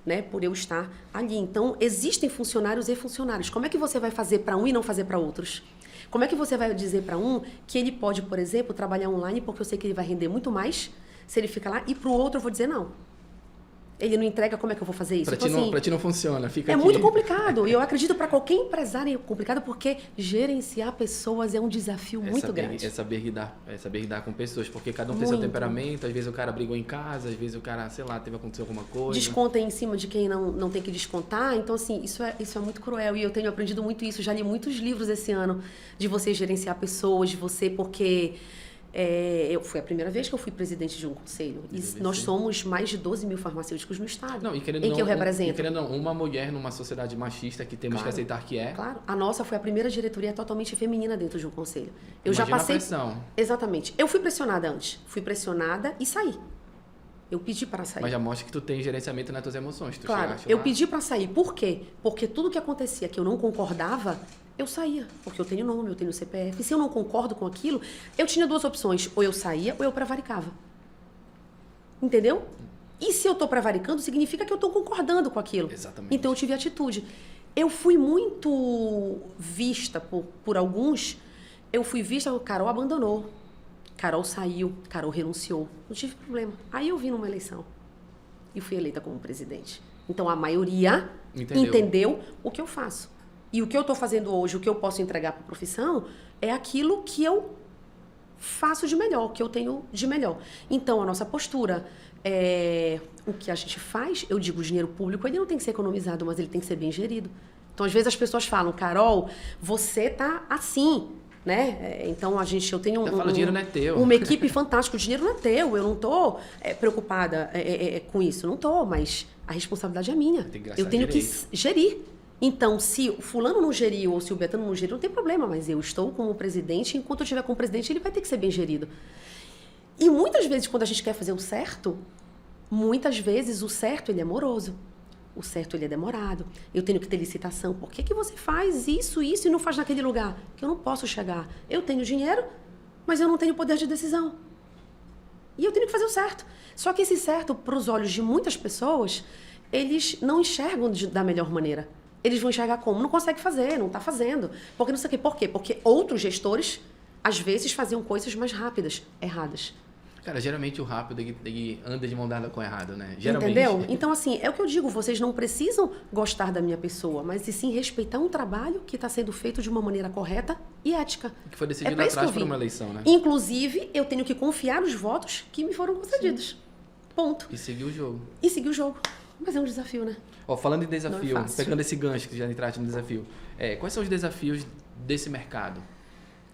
né? Por eu estar ali. Então, existem funcionários e funcionários. Como é que você vai fazer para um e não fazer para outros? Como é que você vai dizer para um que ele pode, por exemplo, trabalhar online porque eu sei que ele vai render muito mais se ele fica lá, e para o outro eu vou dizer não. Ele não entrega, como é que eu vou fazer isso? Pra ti não funciona, fica aqui. Muito complicado. E eu acredito para qualquer empresário é complicado, porque gerenciar pessoas é um desafio muito grande. É saber lidar com pessoas, porque cada um tem seu temperamento. Às vezes o cara brigou em casa, às vezes o cara, sei lá, teve acontecido alguma coisa. Desconta em cima de quem não tem que descontar. Então, assim, isso é muito cruel. E eu tenho aprendido muito isso. Já li muitos livros esse ano de você gerenciar pessoas, de você, porque... foi a primeira vez que eu fui presidente de um conselho. E nós somos mais de 12 mil farmacêuticos no estado, que eu represento. E querendo uma mulher numa sociedade machista que temos que aceitar que é. Claro, a nossa foi a primeira diretoria totalmente feminina dentro de um conselho. Eu Imagina já passei... a pressão. Exatamente. Eu fui pressionada antes. Fui pressionada e saí. Eu pedi para sair. Mas já mostra que tu tem gerenciamento nas tuas emoções. Tu Claro, chegaste eu lá. pedi para sair. Por quê? Porque tudo que acontecia que eu não concordava, eu saía. Porque eu tenho nome, eu tenho CPF. E se eu não concordo com aquilo, eu tinha duas opções. Ou eu saía, ou eu prevaricava. Entendeu? E se eu tô prevaricando, significa que eu tô concordando com aquilo. Exatamente. Então eu tive atitude. Eu fui muito vista por alguns. Eu fui vista, Carol abandonou. Carol saiu, Carol renunciou. Não tive problema. Aí eu vim numa eleição e fui eleita como presidente. Então a maioria entendeu o que eu faço. E o que eu estou fazendo hoje, o que eu posso entregar para a profissão, é aquilo que eu faço de melhor, o que eu tenho de melhor. Então a nossa postura, o que a gente faz, eu digo, o dinheiro público ele não tem que ser economizado, mas ele tem que ser bem gerido. Então às vezes as pessoas falam, Carol, você tá assim. Né? Então eu tenho o dinheiro não é teu. Uma equipe fantástica, o dinheiro não é teu, eu não estou preocupada com isso, não estou, mas a responsabilidade é minha. Eu tenho que gerir. Então, se o fulano não geriu ou se o Betano não geriu, não tem problema, mas eu estou como presidente, enquanto eu estiver como presidente, ele vai ter que ser bem gerido. E muitas vezes, quando a gente quer fazer o certo, muitas vezes o certo ele é moroso. O certo ele é demorado. Eu tenho que ter licitação. Por que você faz isso e não faz naquele lugar? Que eu não posso chegar. Eu tenho dinheiro, mas eu não tenho poder de decisão. E eu tenho que fazer o certo. Só que esse certo, para os olhos de muitas pessoas, eles não enxergam da melhor maneira. Eles vão enxergar como? Não consegue fazer, não está fazendo. Porque não sei o quê. Por quê? Porque outros gestores, às vezes, faziam coisas mais rápidas, erradas. Cara, geralmente o rápido ele anda de mão dada com o errado, né? Geralmente. Entendeu? Então, assim, é o que eu digo, vocês não precisam gostar da minha pessoa, mas e sim respeitar um trabalho que está sendo feito de uma maneira correta e ética. Que foi decidido atrás por uma eleição, né? Inclusive, eu tenho que confiar nos votos que me foram concedidos. Sim. Ponto. E seguir o jogo. E seguir o jogo. Mas é um desafio, né? Ó, falando em desafio, não é fácil. pegando esse gancho que já entraste no desafio, quais são os desafios desse mercado?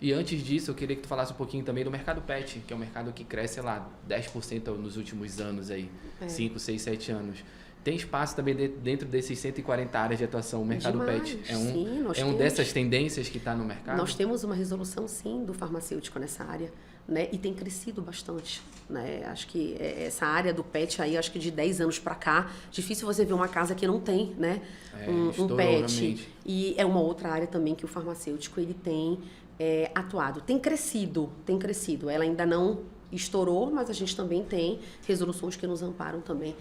E antes disso, eu queria que tu falasse um pouquinho também do mercado pet, que é um mercado que cresce, sei lá, 10% nos últimos anos aí, 5, 6, 7 anos. Tem espaço também dentro desses 140 áreas de atuação, o mercado pet. Sim, dessas tendências que está no mercado? Nós temos uma resolução, sim, do farmacêutico nessa área, né? E tem crescido bastante, né? Acho que essa área do pet aí, acho que de 10 anos para cá, difícil você ver uma casa que não tem, né? Um pet. Realmente. E é uma outra área também que o farmacêutico, ele tem atuado. Tem crescido. Ela ainda não estourou, mas a gente também tem resoluções que nos amparam também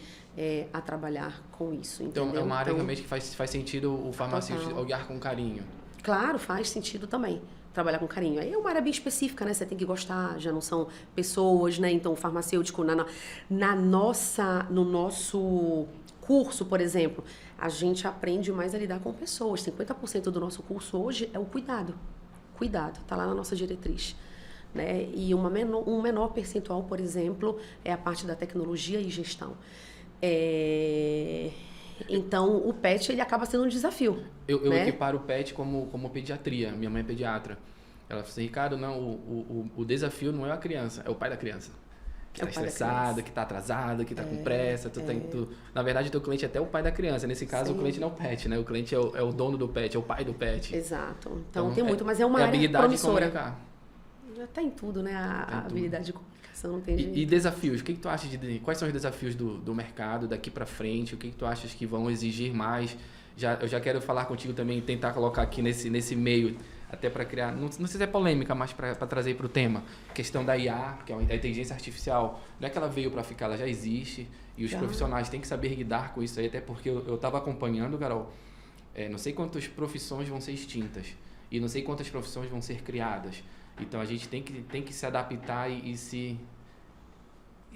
a trabalhar com isso. Entendeu? Então, é uma área realmente que faz sentido o farmacêutico olhar com carinho. Claro, faz sentido também trabalhar com carinho. Aí é uma área bem específica, né? Você tem que gostar, já não são pessoas, né? Então, o farmacêutico, no nosso curso, por exemplo, a gente aprende mais a lidar com pessoas. 50% do nosso curso hoje é o cuidado. Cuidado, está lá na nossa diretriz. Né? E um menor percentual, por exemplo, é a parte da tecnologia e gestão. Então, o PET ele acaba sendo um desafio. Eu equiparo o PET como pediatria. Minha mãe é pediatra. Ela falou assim, Ricardo, não, o desafio não é a criança, é o pai da criança. Que está estressado, que está atrasado, que está com pressa. Na verdade, o teu cliente é até o pai da criança. Nesse caso, o cliente não é o pet, né? O cliente é o dono do pet, é o pai do pet. Então tem muito, mas é uma área habilidade promissora. De comunicar. Já está em tudo, né? A habilidade de comunicação não tem jeito. E desafios? O que tu achas quais são os desafios do mercado daqui para frente? O que tu achas que vão exigir mais? Eu já quero falar contigo também, tentar colocar aqui nesse meio, até para criar, não sei se é polêmica, mas para trazer para o tema, questão da IA, que é a inteligência artificial, não é que ela veio para ficar, ela já existe, e os profissionais têm que saber lidar com isso aí, até porque eu estava acompanhando, Carol, não sei quantas profissões vão ser extintas, e não sei quantas profissões vão ser criadas, então a gente tem que se adaptar e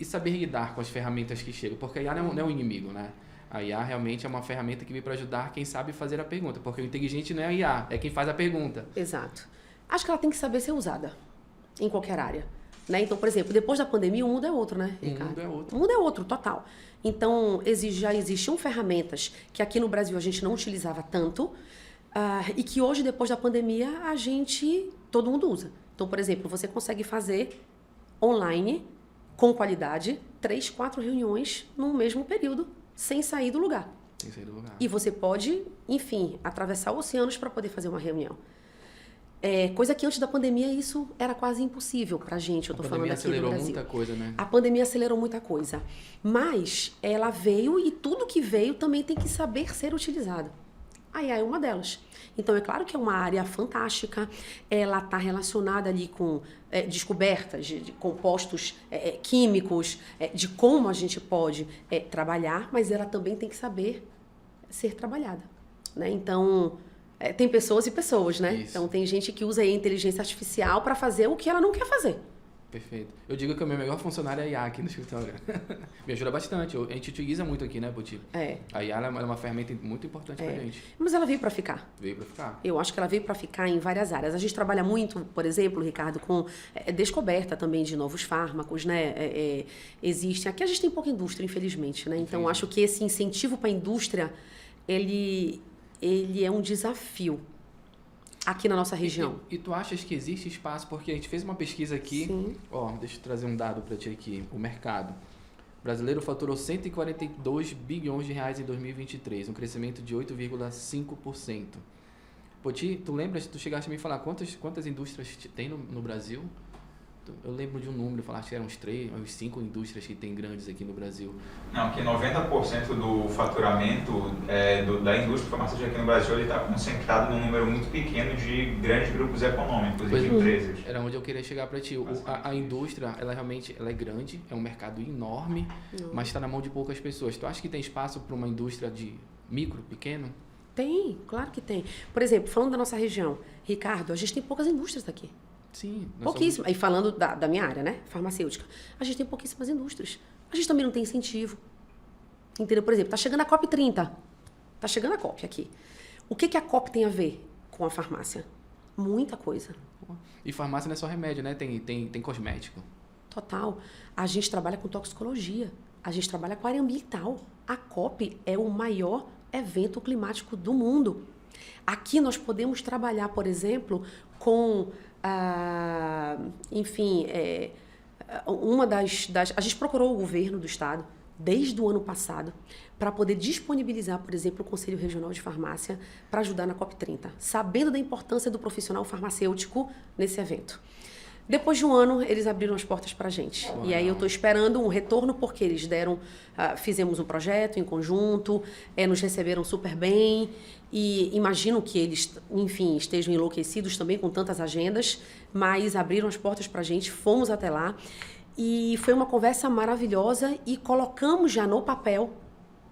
saber lidar com as ferramentas que chegam, porque a IA não é um inimigo, né? A IA realmente é uma ferramenta que veio para ajudar quem sabe fazer a pergunta, porque o inteligente não é a IA, é quem faz a pergunta. Exato. Acho que ela tem que saber ser usada em qualquer área. Né? Então, por exemplo, depois da pandemia, o mundo é outro, né, Ricardo? O mundo é outro, total. Então, já existiam ferramentas que aqui no Brasil a gente não utilizava tanto e que hoje, depois da pandemia, todo mundo usa. Então, por exemplo, você consegue fazer online, com qualidade, 3, 4 reuniões no mesmo período, sem sair do lugar. E você pode, enfim, atravessar oceanos para poder fazer uma reunião. Coisa que antes da pandemia isso era quase impossível pra gente, eu tô falando aqui do Brasil. A pandemia acelerou muita coisa, né? A pandemia acelerou muita coisa. Mas ela veio e tudo que veio também tem que saber ser utilizado. A AI é uma delas. Então, é claro que é uma área fantástica, ela está relacionada ali com descobertas de compostos químicos, de como a gente pode trabalhar, mas ela também tem que saber ser trabalhada, né? Então, tem pessoas e pessoas, né? Isso. Então, tem gente que usa a inteligência artificial para fazer o que ela não quer fazer. Perfeito. Eu digo que o meu melhor funcionário é a IA aqui no escritório. Me ajuda bastante. A gente utiliza muito aqui, né, Poti? A IA é uma ferramenta muito importante pra gente. Mas ela veio para ficar. Veio pra ficar. Eu acho que ela veio para ficar em várias áreas. A gente trabalha muito, por exemplo, Ricardo, com descoberta também de novos fármacos, né? Existem. Aqui a gente tem pouca indústria, infelizmente, né? Então, acho que esse incentivo para a indústria, ele é um desafio aqui na nossa região. E tu achas que existe espaço? Porque a gente fez uma pesquisa aqui. Sim. Deixa eu trazer um dado para ti aqui. O mercado. O brasileiro faturou 142 bilhões de reais em 2023, um crescimento de 8,5%. Poti, tu lembras, tu chegaste a me falar quantas indústrias tem no Brasil? Eu lembro de um número, falaste que eram uns 5 indústrias que tem grandes aqui no Brasil. Não, que 90% do faturamento da indústria farmacêutica aqui no Brasil está concentrado num número muito pequeno de grandes grupos econômicos e de empresas. Era onde eu queria chegar para ti. A indústria, ela realmente é grande, é um mercado enorme, mas está na mão de poucas pessoas. Tu acha que tem espaço para uma indústria de micro, pequeno? Tem, claro que tem. Por exemplo, falando da nossa região, Ricardo, a gente tem poucas indústrias aqui. Sim. Pouquíssimas. E falando da minha área, né? Farmacêutica. A gente tem pouquíssimas indústrias. A gente também não tem incentivo. Entendeu? Por exemplo, tá chegando a COP30. Tá chegando a COP aqui. O que a COP tem a ver com a farmácia? Muita coisa. E farmácia não é só remédio, né? Tem cosmético. Total. A gente trabalha com toxicologia. A gente trabalha com área ambiental. A COP é o maior evento climático do mundo. Aqui nós podemos trabalhar, por exemplo, com... uma das... A gente procurou o governo do estado desde o ano passado para poder disponibilizar, por exemplo, o Conselho Regional de Farmácia para ajudar na COP30, sabendo da importância do profissional farmacêutico nesse evento. Depois de um ano, eles abriram as portas para a gente. Uau. E aí eu estou esperando um retorno, porque eles deram... fizemos um projeto em conjunto, nos receberam super bem, e imagino que eles, enfim, estejam enlouquecidos também com tantas agendas, mas abriram as portas para a gente, fomos até lá, e foi uma conversa maravilhosa, e colocamos já no papel,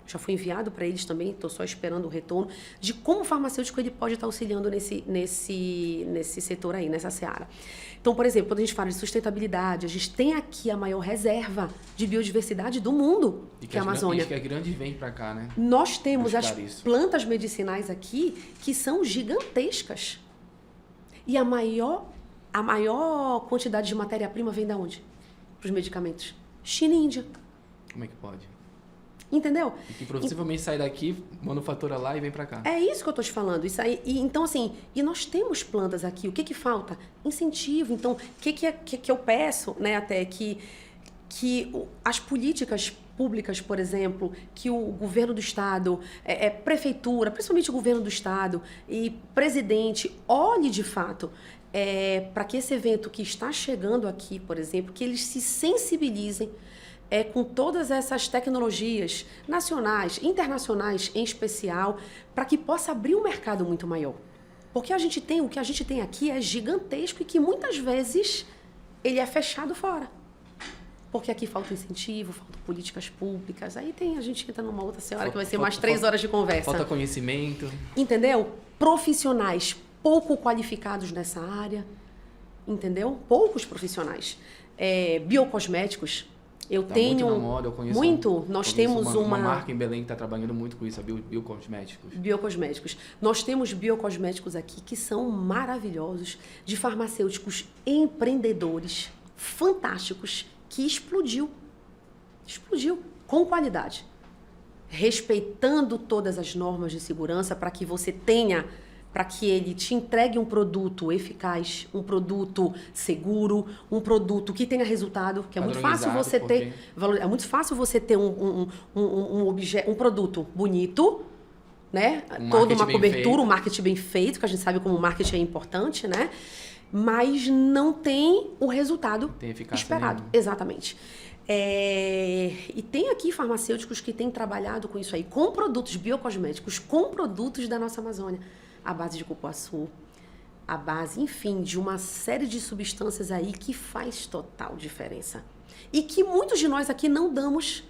já foi enviado para eles também, estou só esperando o retorno, de como o farmacêutico ele pode estar auxiliando nesse setor aí, nessa seara. Então, por exemplo, quando a gente fala de sustentabilidade, a gente tem aqui a maior reserva de biodiversidade do mundo, que é a Amazônia. E que a grande vem para cá, né? Nós temos as plantas medicinais aqui que são gigantescas. E a maior quantidade de matéria-prima vem da onde? Para os medicamentos. China e Índia. Como é que pode? Entendeu? E que possivelmente sai daqui, manufatura lá e vem para cá. É isso que eu estou te falando. Isso aí, então, assim, e nós temos plantas aqui. O que falta? Incentivo. Então, o que eu peço, né, até que as políticas públicas, por exemplo, que o governo do estado, prefeitura, principalmente o governo do estado e presidente, olhe de fato para que esse evento que está chegando aqui, por exemplo, que eles se sensibilizem com todas essas tecnologias nacionais, internacionais em especial, para que possa abrir um mercado muito maior. Porque o que a gente tem aqui é gigantesco e que muitas vezes ele é fechado fora. Porque aqui falta incentivo, faltam políticas públicas. Aí a gente entra numa outra senhora que vai ser mais 3 horas de conversa. Falta conhecimento. Entendeu? Profissionais pouco qualificados nessa área. Entendeu? Poucos profissionais. Biocosméticos. Eu tenho muito na moda, eu conheço muito. Nós temos uma marca em Belém que está trabalhando muito com isso, a Biocosméticos. Biocosméticos. Nós temos biocosméticos aqui que são maravilhosos, de farmacêuticos empreendedores, fantásticos, que explodiu com qualidade, respeitando todas as normas de segurança para que você tenha, para que ele te entregue um produto eficaz, um produto seguro, um produto que tenha resultado, que é muito fácil você ter um produto bonito, né? Um Toda marketing uma bem cobertura, feito. um marketing bem feito, que a gente sabe como o marketing é importante, né? Mas não tem o resultado Tem eficácia esperado. nenhuma. Exatamente. E tem aqui farmacêuticos que têm trabalhado com isso aí, com produtos biocosméticos, com produtos da nossa Amazônia, à base de cupuaçu, à base, enfim, de uma série de substâncias aí que faz total diferença. E que muitos de nós aqui não damos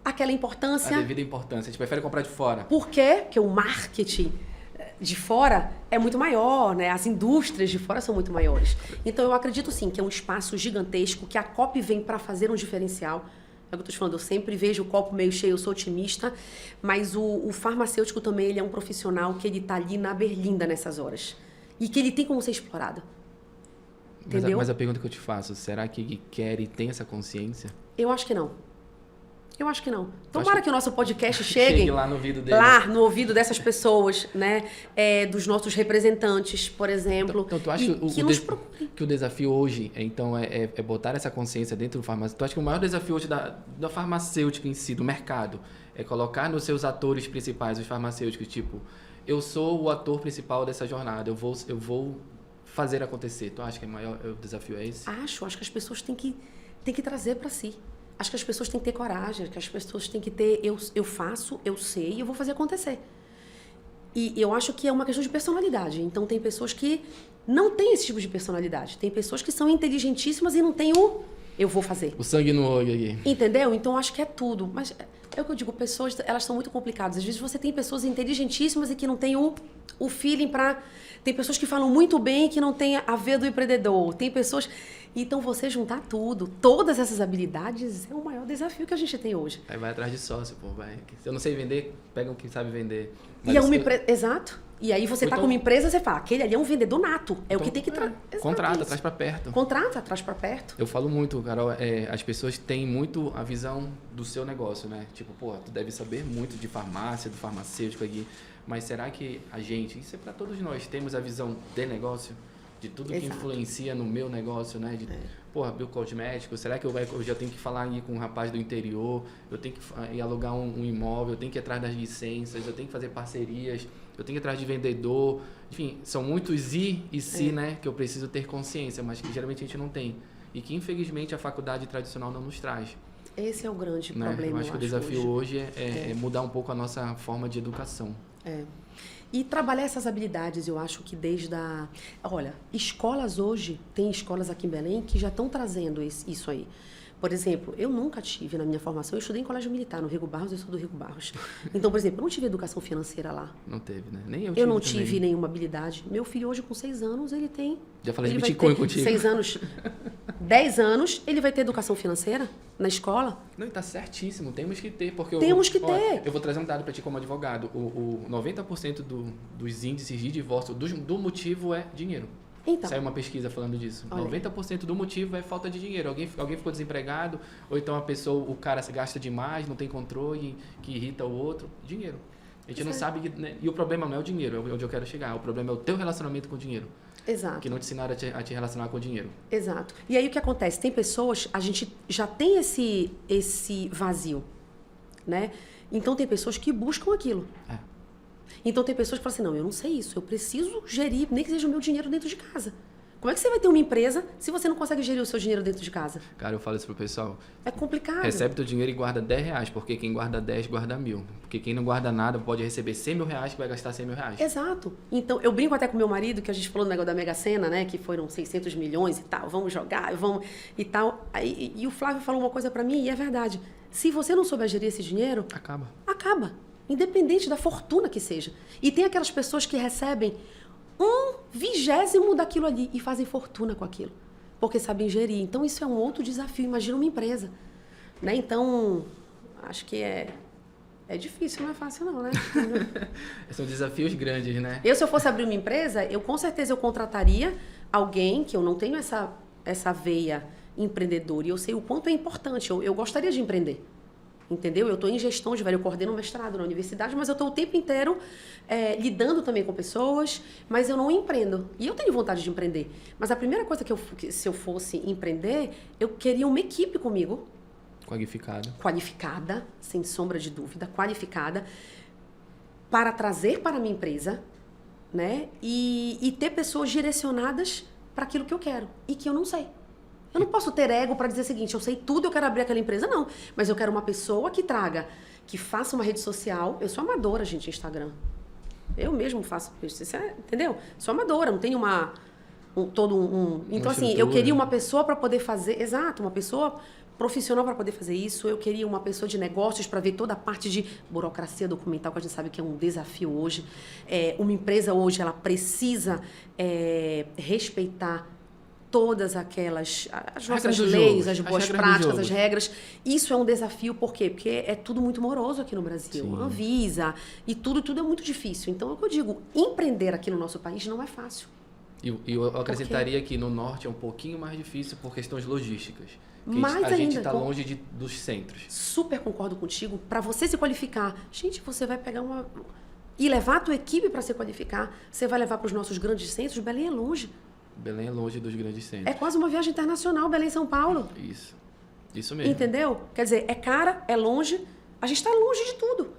aquela importância. A devida importância. A gente prefere comprar de fora. Por quê? Porque o marketing de fora é muito maior, né? As indústrias de fora são muito maiores. Então, eu acredito, sim, que é um espaço gigantesco, que a COP vem para fazer um diferencial. É o que eu estou te falando, eu sempre vejo o copo meio cheio, eu sou otimista, mas o farmacêutico também, ele é um profissional que ele está ali na berlinda nessas horas. E que ele tem como ser explorado. Entendeu? Mas a pergunta que eu te faço, será que ele quer e tem essa consciência? Eu acho que não. Eu acho que não. Tomara que o nosso podcast chegue Chegue lá no ouvido dele. lá no ouvido dessas pessoas, né? Dos nossos representantes, por exemplo. Então tu acha que nos procurem. que o desafio hoje é botar essa consciência dentro do farmacêutico? Tu acha que o maior desafio hoje da farmacêutica em si, do mercado, é colocar nos seus atores principais, os farmacêuticos, tipo, eu sou o ator principal dessa jornada, eu vou fazer acontecer. Tu acha que o desafio é esse? Acho que as pessoas têm que trazer para si. Acho que as pessoas têm que ter coragem, que as pessoas têm que ter, eu faço, eu sei e eu vou fazer acontecer. E eu acho que é uma questão de personalidade. Então, tem pessoas que não têm esse tipo de personalidade. Tem pessoas que são inteligentíssimas e não têm eu vou fazer. O sangue no olho aqui. Entendeu? Então, acho que é tudo. Mas é o que eu digo, pessoas, elas são muito complicadas. Às vezes, você tem pessoas inteligentíssimas e que não têm o feeling para... Tem pessoas que falam muito bem e que não têm a veia do empreendedor. Tem pessoas... Então, você juntar tudo, todas essas habilidades, é o maior desafio que a gente tem hoje. Aí vai atrás de sócio, pô, vai. Se eu não sei vender, pega um que sabe vender. E é uma empresa... Exato. E aí você tá Então- com uma empresa, você fala, aquele ali é um vendedor nato. É o que tem que... Contrata, traz pra perto. Contrata, traz pra perto. Eu falo muito, Carol, as pessoas têm muito a visão do seu negócio, né? Tipo, pô, tu deve saber muito de farmácia, do farmacêutico aqui, mas será que a gente, isso é para todos nós, temos a visão de negócio? De tudo que Exato. influencia no meu negócio, né? Porra, biocosmético, será que eu já tenho que falar aí com um rapaz do interior, eu tenho que ir alugar um imóvel, eu tenho que ir atrás das licenças, eu tenho que fazer parcerias, eu tenho que ir atrás de vendedor, enfim, são muitos e se, né, que eu preciso ter consciência, mas que geralmente a gente não tem. E que, infelizmente, a faculdade tradicional não nos traz. Esse é o grande Né? problema, Eu acho que o desafio hoje é mudar um pouco a nossa forma de educação. E trabalhar essas habilidades, eu acho que desde a... Olha, escolas hoje, tem escolas aqui em Belém que já estão trazendo isso aí. Por exemplo, eu nunca tive na minha formação, eu estudei em colégio militar, no Rego Barros, eu sou do Rego Barros. Então, por exemplo, eu não tive educação financeira lá. Não teve, né? Nem eu Eu não também. tive nenhuma habilidade. Meu filho hoje, com 6 anos, ele tem... Já falei de ele vai Bitcoin ter contigo. 6 anos, 10 anos, ele vai ter educação financeira na escola. Não, e tá certíssimo, temos que ter, porque... Temos que ó, ter. Eu vou trazer um dado para ti como advogado. O 90% dos índices de divórcio, do motivo é dinheiro. Então, Saiu uma pesquisa falando disso. Olha. 90% do motivo é falta de dinheiro. Alguém ficou desempregado, ou então o cara se gasta demais, não tem controle, que irrita o outro. Dinheiro. A gente não sabe... Né? E o problema não é o dinheiro, é onde eu quero chegar. O problema é o teu relacionamento com o dinheiro. exato. Que não te ensinaram a te relacionar com o dinheiro. Exato. E aí o que acontece? Tem pessoas, a gente já tem esse vazio, né? Então tem pessoas que buscam aquilo. É. Então tem pessoas que falam assim, não, eu não sei isso, eu preciso gerir, nem que seja o meu dinheiro dentro de casa. Como é que você vai ter uma empresa se você não consegue gerir o seu dinheiro dentro de casa? Cara, eu falo isso pro pessoal. É complicado. Recebe teu dinheiro e guarda R$10, porque quem guarda 10, guarda 1.000. Porque quem não guarda nada pode receber R$100.000 que vai gastar R$100.000. Exato. Então, eu brinco até com meu marido, que a gente falou no negócio da Mega Sena, né? Que foram 600 milhões e tal, vamos jogar, vamos e tal. E o Flávio falou uma coisa pra mim, e é verdade. Se você não souber gerir esse dinheiro, Acaba. acaba. Independente da fortuna que seja. E tem aquelas pessoas que recebem 1/20 daquilo ali e fazem fortuna com aquilo. Porque sabem gerir. Então, isso é um outro desafio. Imagina uma empresa. Né? Então, acho que é difícil, não é fácil não, né? São desafios grandes, né? Se eu fosse abrir uma empresa, com certeza eu contrataria alguém que eu não tenho essa veia empreendedora. E eu sei o quanto é importante. Eu gostaria de empreender. Entendeu? Eu estou em gestão eu coordeno um mestrado na universidade, mas eu estou o tempo inteiro lidando também com pessoas, mas eu não empreendo. E eu tenho vontade de empreender. Mas a primeira coisa que se eu fosse empreender, eu queria uma equipe comigo. Qualificado. Qualificada, sem sombra de dúvida, qualificada, para trazer para a minha empresa, né? E ter pessoas direcionadas para aquilo que eu quero e que eu não sei. Eu não posso ter ego para dizer o seguinte, eu sei tudo, eu quero abrir aquela empresa. Não, mas eu quero uma pessoa que traga, que faça uma rede social. Eu sou amadora, gente, Instagram. Eu mesmo faço, entendeu? Sou amadora, não tenho Então, assim, eu queria uma pessoa para poder fazer... Exato, uma pessoa profissional para poder fazer isso. Eu queria uma pessoa de negócios para ver toda a parte de burocracia documental, que a gente sabe que é um desafio hoje. Uma empresa hoje, ela precisa respeitar todas aquelas... As nossas leis, as boas práticas, as regras. Isso é um desafio, por quê? Porque é tudo muito moroso aqui no Brasil. Sim. Anvisa e tudo é muito difícil. Então, é o que eu digo, empreender aqui no nosso país não é fácil. E eu acrescentaria que no norte é um pouquinho mais difícil por questões logísticas. Mais a gente está longe dos centros. Super concordo contigo. Para você se qualificar, gente, você vai pegar e levar a tua equipe para se qualificar. Você vai levar para os nossos grandes centros. Belém é longe. Belém é longe dos grandes centros. É quase uma viagem internacional, Belém-São Paulo. Isso mesmo. Entendeu? Quer dizer, é cara, é longe. A gente está longe de tudo.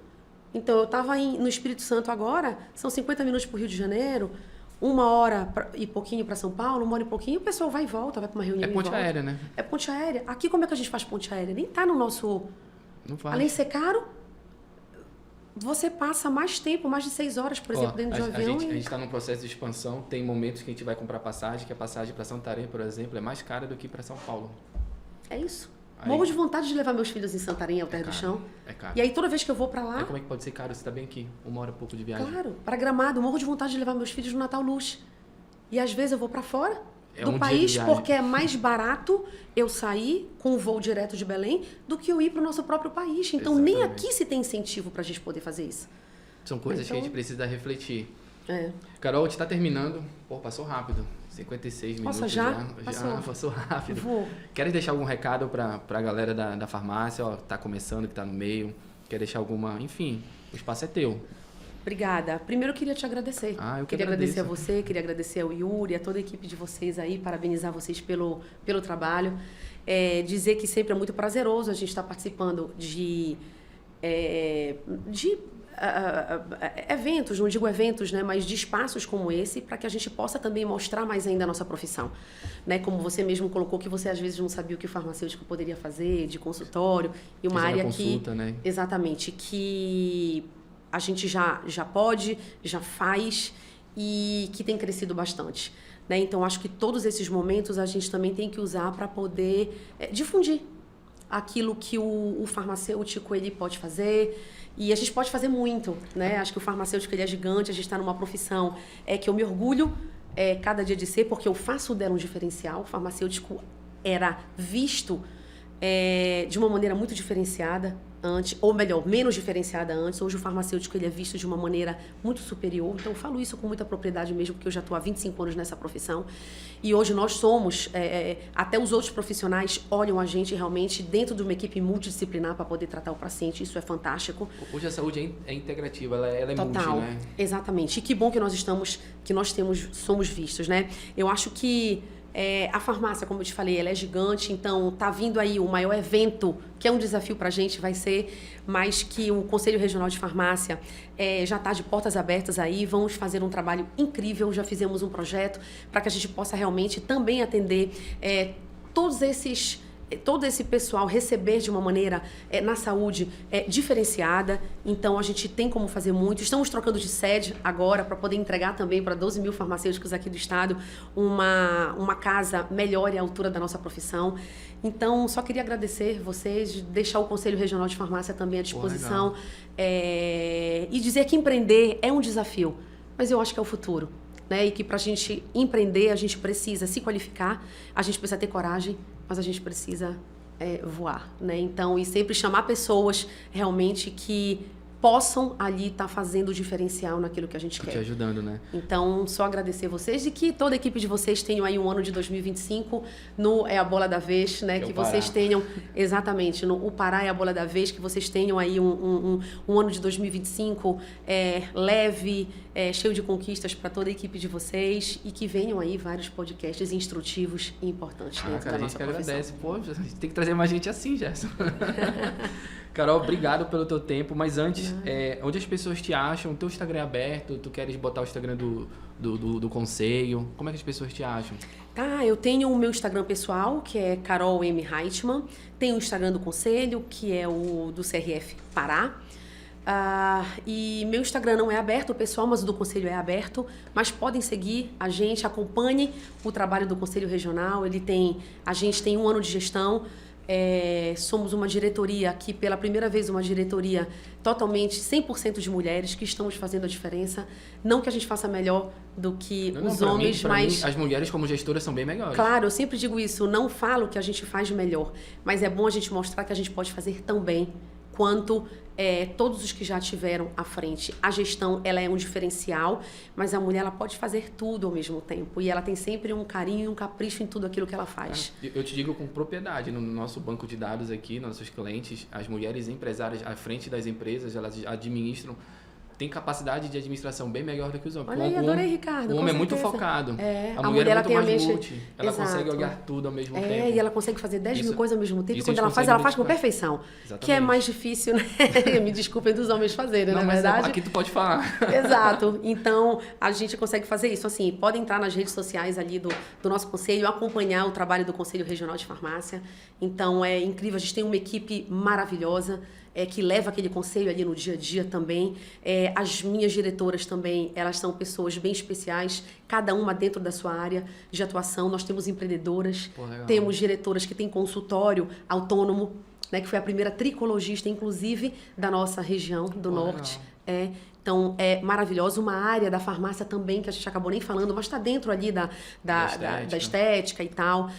Então, eu estava no Espírito Santo agora, são 50 minutos para o Rio de Janeiro, 1 hora e pouquinho para São Paulo, 1 hora e pouquinho, o pessoal vai e volta, vai para uma reunião. É ponte aérea, né? É ponte aérea. Aqui, como é que a gente faz ponte aérea? Nem está no nosso... Não faz. Além de ser caro, você passa mais tempo, mais de 6 horas, por exemplo, dentro de um avião. A gente está num processo de expansão, tem momentos que a gente vai comprar passagem, que a passagem para Santarém, por exemplo, é mais cara do que para São Paulo. É isso. Morro de vontade de levar meus filhos em Santarém, ao Terra do Chão. É caro. E aí, toda vez que eu vou para lá... Como é que pode ser caro? Você está bem aqui, 1 hora e pouco de viagem. Claro, para Gramado, morro de vontade de levar meus filhos no Natal Luz. E às vezes eu vou para fora do país porque é mais barato eu sair com um voo direto de Belém do que eu ir para o nosso próprio país. Então, nem aqui se tem incentivo para a gente poder fazer isso. São coisas que a gente precisa refletir. É. Carol, a gente está terminando. Pô, passou rápido. 56 minutos. Nossa, já Passou rápido. Vou. Quer deixar algum recado para a galera da farmácia? Ó, tá começando, que está no meio. Quer deixar alguma... Enfim, o espaço é teu. Obrigada. Primeiro eu queria te agradecer. Eu queria agradecer a você, queria agradecer ao Yuri, a toda a equipe de vocês aí, parabenizar vocês pelo trabalho. Dizer que sempre é muito prazeroso a gente estar participando de eventos, não digo eventos, né, mas de espaços como esse, para que a gente possa também mostrar mais ainda a nossa profissão. Né? Como você mesmo colocou, que você às vezes não sabia o que o farmacêutico poderia fazer, de consultório, e uma área consulta, que... Né? Exatamente, que... a gente já pode, já faz e que tem crescido bastante. Né? Então, acho que todos esses momentos a gente também tem que usar para poder difundir aquilo que o farmacêutico ele pode fazer. E a gente pode fazer muito. Né? Acho que o farmacêutico ele é gigante, a gente está numa profissão que eu me orgulho cada dia de ser, porque eu faço dela um diferencial. O farmacêutico era visto de uma maneira muito diferenciada antes, ou melhor, menos diferenciada antes. Hoje o farmacêutico ele é visto de uma maneira muito superior. Então eu falo isso com muita propriedade mesmo, porque eu já estou há 25 anos nessa profissão. E hoje nós somos, até os outros profissionais olham a gente realmente dentro de uma equipe multidisciplinar para poder tratar o paciente. Isso é fantástico. Hoje a saúde é integrativa, ela é Total, multi, né? Exatamente. E que bom que somos vistos, né? Eu acho que a farmácia, como eu te falei, ela é gigante, então tá vindo aí o maior evento, que é um desafio para a gente, vai ser, mas que o Conselho Regional de Farmácia já está de portas abertas aí, vamos fazer um trabalho incrível, já fizemos um projeto para que a gente possa realmente também atender todo esse pessoal, receber de uma maneira na saúde diferenciada. Então, a gente tem como fazer muito. Estamos trocando de sede agora para poder entregar também para 12 mil farmacêuticos aqui do estado uma casa melhor e à altura da nossa profissão. Então, só queria agradecer vocês, deixar o Conselho Regional de Farmácia também à disposição e dizer que empreender é um desafio, mas eu acho que é o futuro. Né? E que para a gente empreender, a gente precisa se qualificar, a gente precisa ter coragem, mas a gente precisa voar. Né? Então, e sempre chamar pessoas realmente que possam ali estar fazendo o diferencial naquilo que a gente quer. Te ajudando, né? Então, só agradecer vocês e que toda a equipe de vocês tenham aí um ano de 2025 no a bola da vez, né? Que vocês tenham, exatamente, o Pará é a bola da vez, que vocês tenham aí um ano de 2025 leve, cheio de conquistas para toda a equipe de vocês e que venham aí vários podcasts instrutivos e importantes dentro da nossa profissão. Agradece. Pô, a gente tem que trazer mais gente assim, Gerson. Carol, obrigado pelo teu tempo, mas antes, onde as pessoas te acham? O teu Instagram é aberto? Tu queres botar o Instagram do conselho? Como é que as pessoas te acham? Tá, eu tenho o meu Instagram pessoal, que é Carol M. Reitman. Tenho o Instagram do Conselho, que é o do CRF Pará. E meu Instagram não é aberto, pessoal, mas o do Conselho é aberto. Mas podem seguir a gente, acompanhem o trabalho do Conselho Regional. A gente tem 1 ano de gestão. Somos uma diretoria aqui, pela primeira vez, uma diretoria totalmente 100% de mulheres que estamos fazendo a diferença. Não que a gente faça melhor do que os homens, mas... Mim, as mulheres como gestoras são bem melhores. Claro, eu sempre digo isso, não falo que a gente faz melhor, mas é bom a gente mostrar que a gente pode fazer tão bem quanto todos os que já tiveram à frente. A gestão, ela é um diferencial, mas a mulher, ela pode fazer tudo ao mesmo tempo. E ela tem sempre um carinho e um capricho em tudo aquilo que ela faz. Eu te digo com propriedade, no nosso banco de dados aqui, nossos clientes, as mulheres empresárias à frente das empresas, elas administram, tem capacidade de administração bem melhor do que os homens. Olha aí, adorei, Ricardo. O homem é muito focado. A mulher é ela muito tem mais a mente... multi. Ela consegue olhar tudo ao mesmo tempo. E ela consegue fazer 10 mil coisas ao mesmo tempo. E quando ela faz com perfeição. Exatamente. Que é mais difícil, né? Me desculpem dos homens fazerem, não, na mas verdade. Aqui tu pode falar. Exato. Então, a gente consegue fazer isso. Assim, pode entrar nas redes sociais ali do nosso conselho, acompanhar o trabalho do Conselho Regional de Farmácia. Então, é incrível. A gente tem uma equipe maravilhosa. Que leva aquele conselho ali no dia a dia também. As minhas diretoras também, elas são pessoas bem especiais, cada uma dentro da sua área de atuação. Nós temos empreendedoras, temos diretoras que têm consultório autônomo, né, que foi a primeira tricologista, inclusive, da nossa região do Norte. Então, é maravilhoso. Uma área da farmácia também, que a gente acabou nem falando, mas está dentro ali da estética e tal.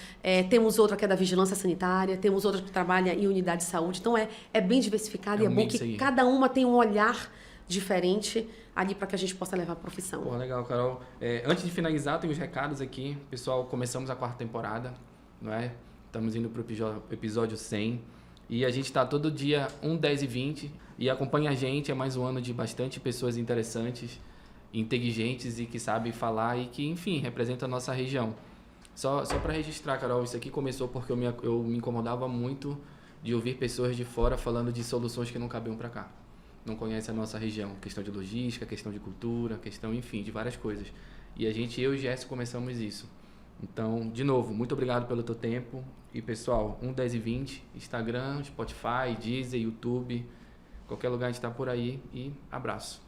Temos outra que é da vigilância sanitária, temos outra que trabalha em unidade de saúde. Então, é bem diversificado e é bom que cada uma tem um olhar diferente ali para que a gente possa levar a profissão. Pô, legal, Carol. Antes de finalizar, tem os recados aqui. Pessoal, começamos a 4ª temporada, não é? Estamos indo para o episódio 100. E a gente está todo dia 1, 10 e 20. E acompanha a gente, é mais um ano de bastante pessoas interessantes, inteligentes e que sabem falar e que, enfim, representam a nossa região. Só para registrar, Carol, isso aqui começou porque eu me incomodava muito de ouvir pessoas de fora falando de soluções que não cabiam para cá. Não conhecem a nossa região, questão de logística, questão de cultura, questão, enfim, de várias coisas. E eu e Jéssica começamos isso. Então, de novo, muito obrigado pelo teu tempo. E, pessoal, 1, 10 e 20, Instagram, Spotify, Deezer, YouTube, qualquer lugar a gente está por aí. E abraço.